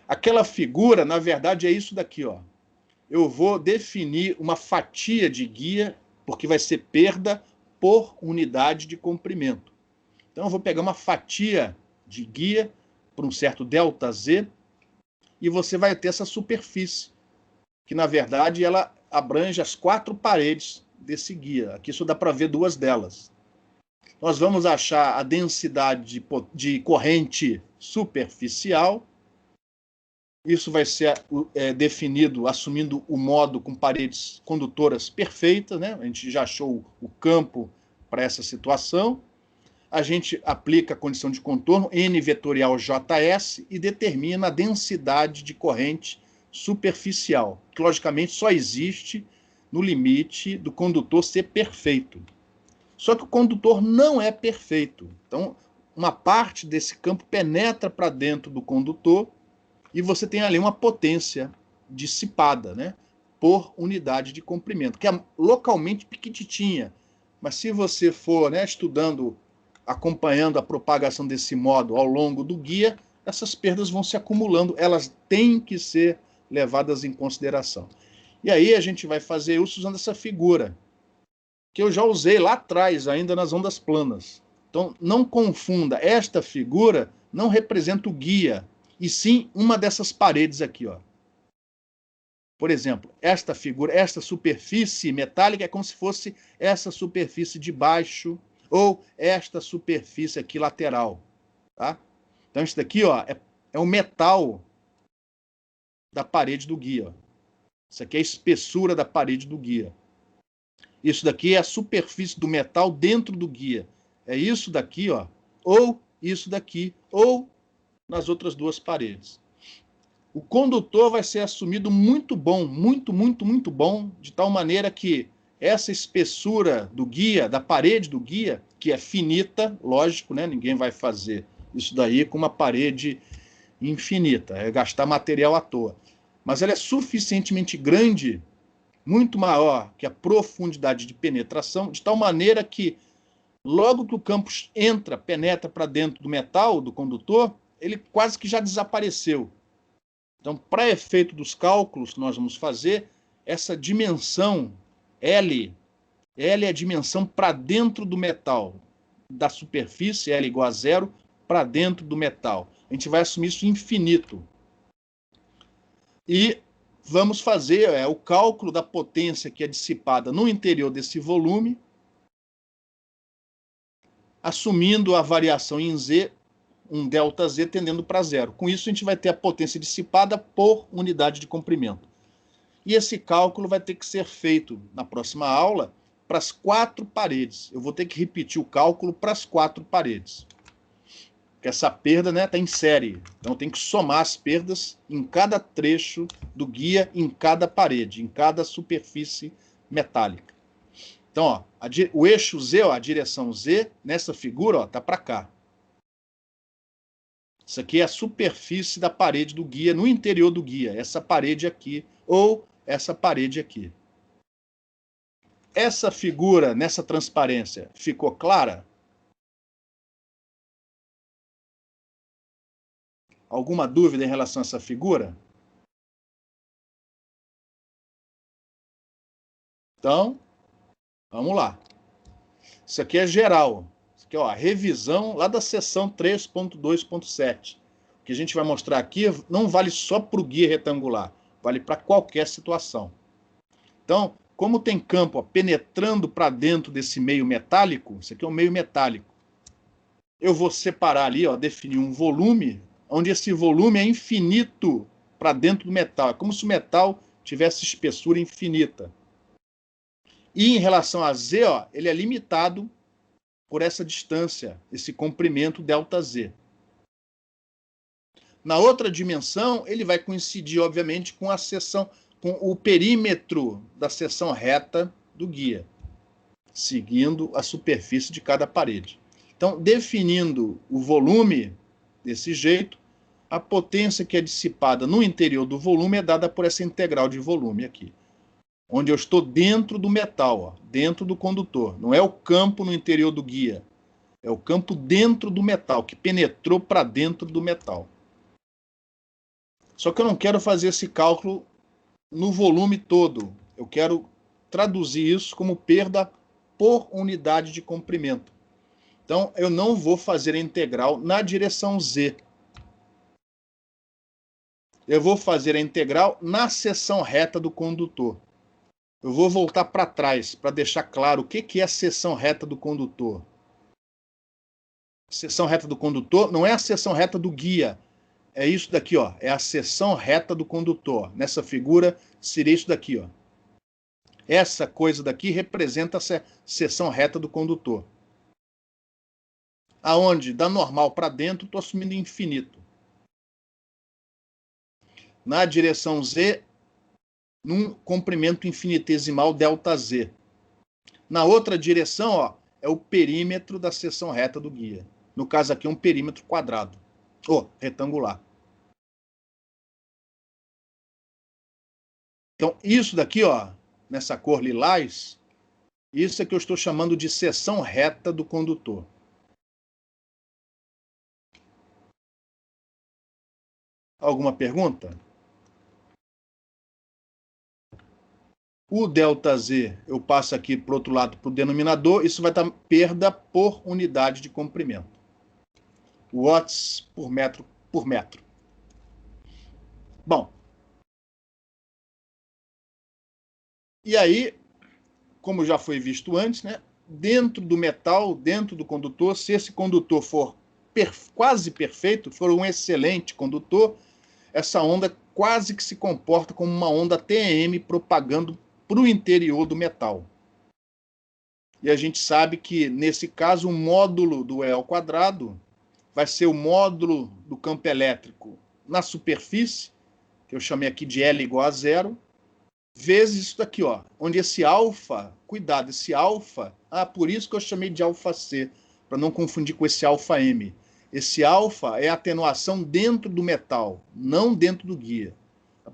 Aquela figura, na verdade, é isso daqui, ó. Eu vou definir uma fatia de guia, porque vai ser perda por unidade de comprimento. Então, eu vou pegar uma fatia de guia por um certo ΔZ, e você vai ter essa superfície, que, na verdade, ela abrange as 4 paredes desse guia. Aqui só dá para ver 2 delas. Nós vamos achar a densidade de corrente superficial. Isso vai ser definido assumindo o modo com paredes condutoras perfeitas, né? A gente já achou o campo para essa situação. A gente aplica a condição de contorno N vetorial JS e determina a densidade de corrente superficial, que logicamente só existe no limite do condutor ser perfeito. Só que o condutor não é perfeito. Então, uma parte desse campo penetra para dentro do condutor e você tem ali uma potência dissipada, né, por unidade de comprimento, que é localmente pequititinha. Mas se você for, né, estudando, acompanhando a propagação desse modo ao longo do guia, essas perdas vão se acumulando, elas têm que ser levadas em consideração. E aí a gente vai fazer isso usando essa figura, que eu já usei lá atrás, ainda nas ondas planas. Então, não confunda, esta figura não representa o guia, e sim uma dessas paredes aqui, ó. Por exemplo, esta figura, esta superfície metálica é como se fosse essa superfície de baixo, ou esta superfície aqui lateral, tá? Então, isso daqui, ó, é o metal da parede do guia, ó. Isso aqui é a espessura da parede do guia. Isso daqui é a superfície do metal dentro do guia. É isso daqui, ó, ou isso daqui, ou nas outras 2 paredes. O condutor vai ser assumido muito bom, muito bom, de tal maneira que essa espessura do guia, da parede do guia, que é finita, lógico, né? Ninguém vai fazer isso daí com uma parede infinita, é gastar material à toa. Mas ela é suficientemente grande, muito maior que a profundidade de penetração, de tal maneira que, logo que o campo entra, penetra para dentro do metal, do condutor, ele quase que já desapareceu. Então, para efeito dos cálculos que nós vamos fazer, essa dimensão L é a dimensão para dentro do metal, da superfície, L igual a 0, para dentro do metal. A gente vai assumir isso infinito. E vamos fazer o cálculo da potência que é dissipada no interior desse volume, assumindo a variação em Z, um ΔZ tendendo para 0. Com isso, a gente vai ter a potência dissipada por unidade de comprimento. E esse cálculo vai ter que ser feito na próxima aula para as 4 paredes. Eu vou ter que repetir o cálculo para as 4 paredes. Porque essa perda, né, está em série. Então, tem que somar as perdas em cada trecho do guia, em cada parede, em cada superfície metálica. Então, ó, o eixo Z, ó, a direção Z, nessa figura, está para cá. Isso aqui é a superfície da parede do guia, no interior do guia. Essa parede aqui, ou essa parede aqui. Essa figura, nessa transparência, ficou clara? Alguma dúvida em relação a essa figura? Então, vamos lá. Isso aqui é geral. Isso aqui é a revisão lá da seção 3.2.7. O que a gente vai mostrar aqui não vale só para o guia retangular, vale para qualquer situação. Então, como tem campo penetrando para dentro desse meio metálico, isso aqui é um meio metálico, eu vou separar ali, definir um volume, onde esse volume é infinito para dentro do metal. É como se o metal tivesse espessura infinita. E em relação a Z, ele é limitado por essa distância, esse comprimento ΔZ. Na outra dimensão, ele vai coincidir, obviamente, com a seção, com o perímetro da seção reta do guia, seguindo a superfície de cada parede. Então, definindo o volume desse jeito, a potência que é dissipada no interior do volume é dada por essa integral de volume aqui, onde eu estou dentro do metal, dentro do condutor. Não é o campo no interior do guia, é o campo dentro do metal, que penetrou para dentro do metal. Só que eu não quero fazer esse cálculo no volume todo. Eu quero traduzir isso como perda por unidade de comprimento. Então, eu não vou fazer a integral na direção Z. Eu vou fazer a integral na seção reta do condutor. Eu vou voltar para trás para deixar claro o que é a seção reta do condutor. Seção reta do condutor não é a seção reta do guia. É isso daqui, é a seção reta do condutor. Nessa figura seria isso daqui, Essa coisa daqui representa a seção reta do condutor. Aonde, da normal para dentro, estou assumindo infinito. Na direção Z, num comprimento infinitesimal ΔZ. Na outra direção, é o perímetro da seção reta do guia. No caso aqui, um perímetro quadrado, ou retangular. Então, isso daqui, nessa cor lilás, isso é que eu estou chamando de seção reta do condutor. Alguma pergunta? O ΔZ, eu passo aqui para o outro lado, para o denominador, isso vai dar perda por unidade de comprimento. Watts por metro por metro. Bom. E aí, como já foi visto antes, dentro do metal, dentro do condutor, se esse condutor for quase perfeito, for um excelente condutor, essa onda quase que se comporta como uma onda TEM propagando para o interior do metal. E a gente sabe que, nesse caso, o módulo do E ao quadrado vai ser o módulo do campo elétrico na superfície, que eu chamei aqui de L igual a 0, vezes isso daqui, onde esse alfa, cuidado, esse alfa, por isso que eu chamei de alfa C, para não confundir com esse alfa M. Esse alfa é a atenuação dentro do metal, não dentro do guia.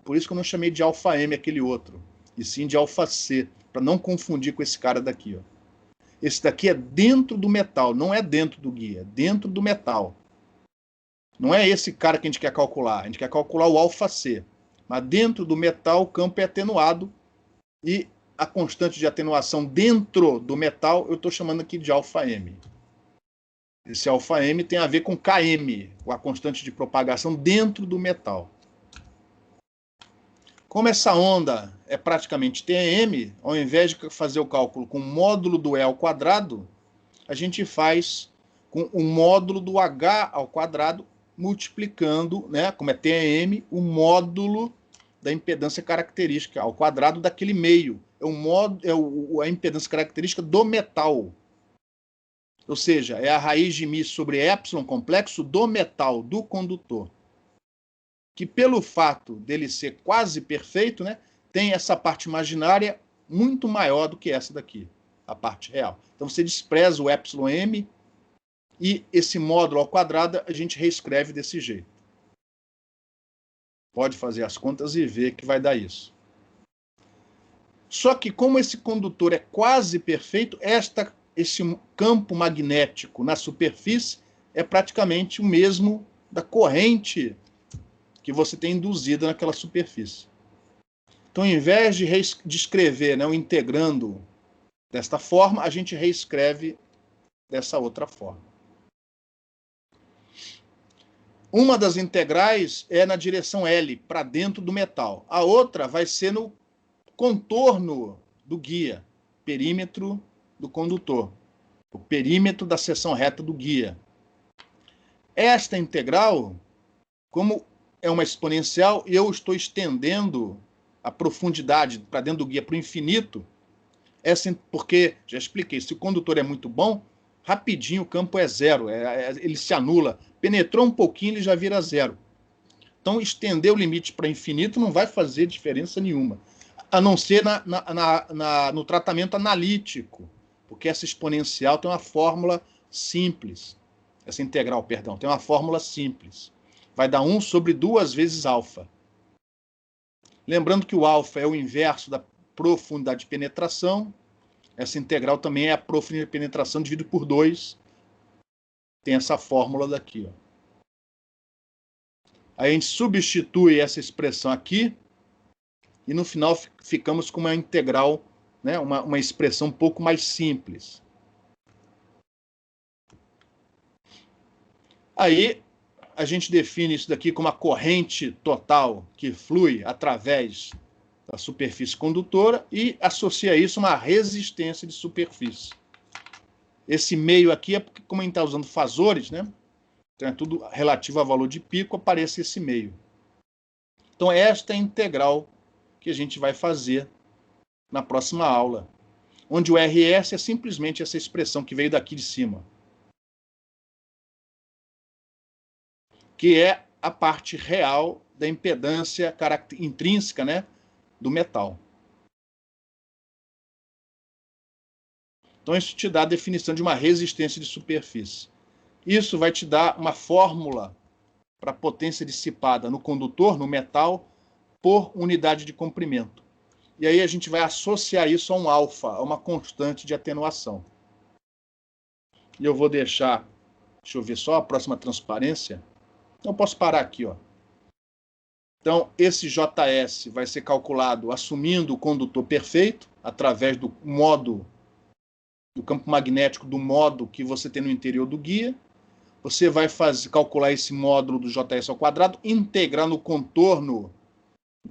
Por isso que eu não chamei de alfa M aquele outro, e sim de alfa C, para não confundir com esse cara daqui. Esse daqui é dentro do metal, não é dentro do guia, é dentro do metal. Não é esse cara que a gente quer calcular, a gente quer calcular o alfa C. Mas dentro do metal o campo é atenuado e a constante de atenuação dentro do metal eu estou chamando aqui de alfa M. Esse alfa M tem a ver com Km, com a constante de propagação dentro do metal. Como essa onda é praticamente TM, ao invés de fazer o cálculo com o módulo do E ao quadrado, a gente faz com o módulo do H ao quadrado, multiplicando, como é TM, o módulo da impedância característica ao quadrado daquele meio. É a impedância característica do metal. Ou seja, é a raiz de μ sobre epsilon complexo do metal, do condutor. Que pelo fato dele ser quase perfeito, tem essa parte imaginária muito maior do que essa daqui, a parte real. Então você despreza o epsilon m e esse módulo ao quadrado a gente reescreve desse jeito. Pode fazer as contas e ver que vai dar isso. Só que como esse condutor é quase perfeito, esse campo magnético na superfície é praticamente o mesmo da corrente que você tem induzido naquela superfície. Então, ao invés de escrever, né, o integrando desta forma, a gente reescreve dessa outra forma. Uma das integrais é na direção L, para dentro do metal. A outra vai ser no contorno do guia, perímetro do condutor, o perímetro da seção reta do guia. Esta integral, como é uma exponencial e eu estou estendendo a profundidade para dentro do guia para o infinito, porque, já expliquei, se o condutor é muito bom, rapidinho o campo é zero, ele se anula. Penetrou um pouquinho, ele já vira zero. Então, estender o limite para infinito não vai fazer diferença nenhuma, a não ser no tratamento analítico, porque essa exponencial tem uma fórmula simples. Essa integral, perdão, tem uma fórmula simples. Vai dar 1 sobre 2 vezes alfa. Lembrando que o alfa é o inverso da profundidade de penetração. Essa integral também é a profundidade de penetração dividido por 2. Tem essa fórmula daqui. Ó. Aí a gente substitui essa expressão aqui e no final ficamos com uma integral, né, uma expressão um pouco mais simples. Aí a gente define isso daqui como a corrente total que flui através da superfície condutora e associa isso a uma resistência de superfície. Esse meio aqui é porque, como a gente está usando fasores, né? Então é tudo relativo a valor de pico, aparece esse meio. Então esta é a integral que a gente vai fazer na próxima aula, onde o RS é simplesmente essa expressão que veio daqui de cima, que é a parte real da impedância intrínseca, né, do metal. Então isso te dá a definição de uma resistência de superfície. Isso vai te dar uma fórmula para a potência dissipada no condutor, no metal, por unidade de comprimento. E aí a gente vai associar isso a um alfa, a uma constante de atenuação. E eu vou deixa eu ver só a próxima transparência. Eu posso parar aqui, ó. Então, esse JS vai ser calculado assumindo o condutor perfeito, através do modo, do campo magnético do modo que você tem no interior do guia. Você vai calcular esse módulo do JS ao quadrado, integrar no contorno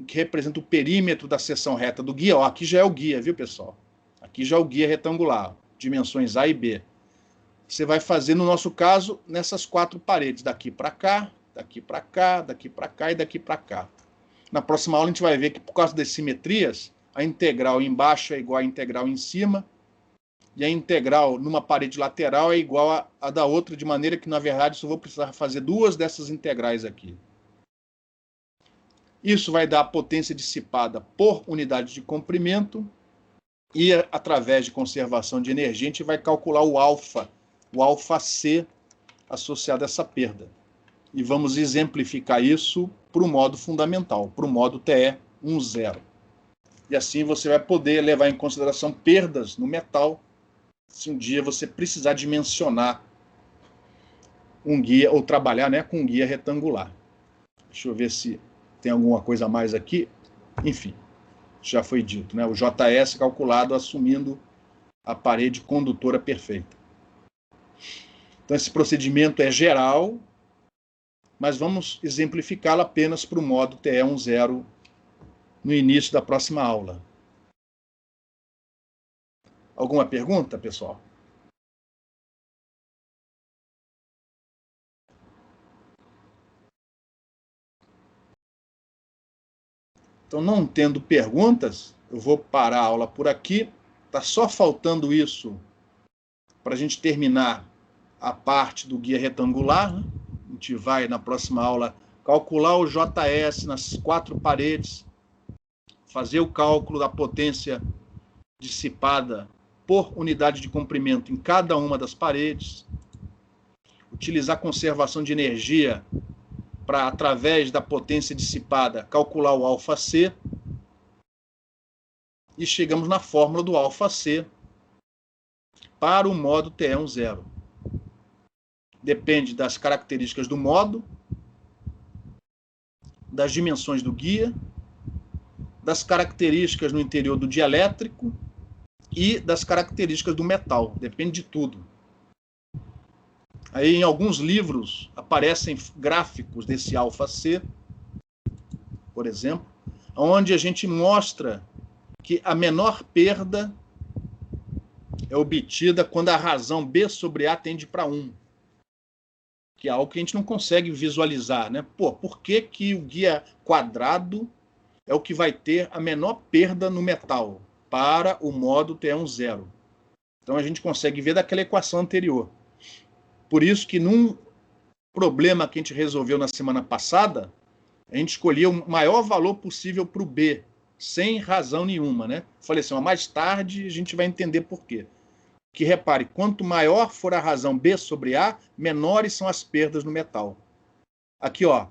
que representa o perímetro da seção reta do guia. Ó, aqui já é o guia, viu, pessoal? Aqui já é o guia retangular, dimensões A e B. Você vai fazer, no nosso caso, nessas 4 paredes, daqui para cá, daqui para cá, daqui para cá e daqui para cá. Na próxima aula a gente vai ver que, por causa das simetrias, a integral embaixo é igual à integral em cima, e a integral numa parede lateral é igual à da outra, de maneira que, na verdade, eu só vou precisar fazer 2 dessas integrais aqui. Isso vai dar a potência dissipada por unidade de comprimento, e, através de conservação de energia, a gente vai calcular o alfa C associado a essa perda. E vamos exemplificar isso para o modo fundamental, para o modo TE 10. E assim você vai poder levar em consideração perdas no metal, se um dia você precisar dimensionar um guia, ou trabalhar, né, com um guia retangular. Deixa eu ver se tem alguma coisa a mais aqui. Enfim, já foi dito, né? O JS calculado assumindo a parede condutora perfeita. Então esse procedimento é geral, mas vamos exemplificá-lo apenas para o modo TE 10 no início da próxima aula. Alguma pergunta, pessoal? Então, não tendo perguntas, eu vou parar a aula por aqui. Está só faltando isso para a gente terminar a parte do guia retangular, né? A gente vai, na próxima aula, calcular o JS nas 4 paredes, fazer o cálculo da potência dissipada por unidade de comprimento em cada uma das paredes, utilizar conservação de energia para, através da potência dissipada, calcular o alfa C, e chegamos na fórmula do alfa C para o modo TE 10. Depende das características do modo, das dimensões do guia, das características no interior do dielétrico e das características do metal. Depende de tudo. Aí, em alguns livros, aparecem gráficos desse alfa-C, por exemplo, onde a gente mostra que a menor perda é obtida quando a razão B sobre A tende para 1. Que é algo que a gente não consegue visualizar, né? Por que que o guia quadrado é o que vai ter a menor perda no metal para o modo TE10? Então a gente consegue ver daquela equação anterior. Por isso que num problema que a gente resolveu na semana passada, a gente escolheu o maior valor possível para o B, sem razão nenhuma, né? Falei assim, mais tarde a gente vai entender por quê. Que repare, quanto maior for a razão B sobre A, menores são as perdas no metal. Aqui, ó,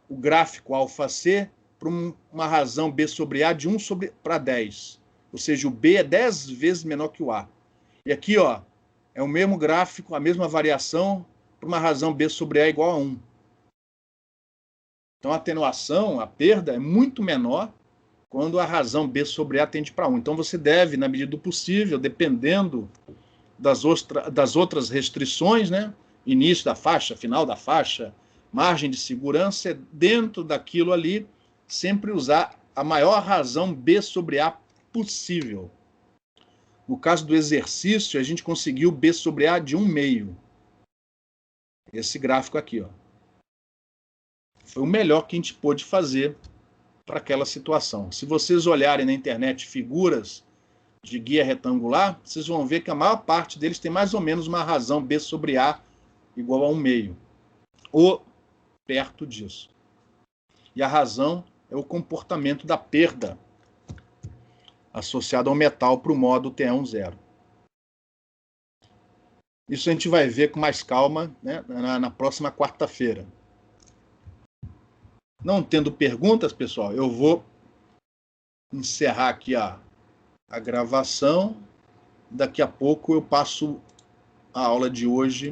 o gráfico alfa-C para uma razão B sobre A de 1 para 10. Ou seja, o B é 10 vezes menor que o A. E aqui, ó, é o mesmo gráfico, a mesma variação para uma razão B sobre A igual a 1. Então, a atenuação, a perda, é muito menor quando a razão B sobre A tende para 1. Então, você deve, na medida do possível, dependendo das outras restrições, né? Início da faixa, final da faixa, margem de segurança, dentro daquilo ali, sempre usar a maior razão B sobre A possível. No caso do exercício, a gente conseguiu B sobre A de 1,5. Esse gráfico aqui, ó. Foi o melhor que a gente pôde fazer para aquela situação. Se vocês olharem na internet figuras de guia retangular, vocês vão ver que a maior parte deles tem mais ou menos uma razão B sobre A igual a 1,5, ou perto disso. E a razão é o comportamento da perda associado ao metal para o modo TE10. Isso a gente vai ver com mais calma, né, na próxima quarta-feira. Não tendo perguntas, pessoal, eu vou encerrar aqui a gravação. Daqui a pouco eu passo a aula de hoje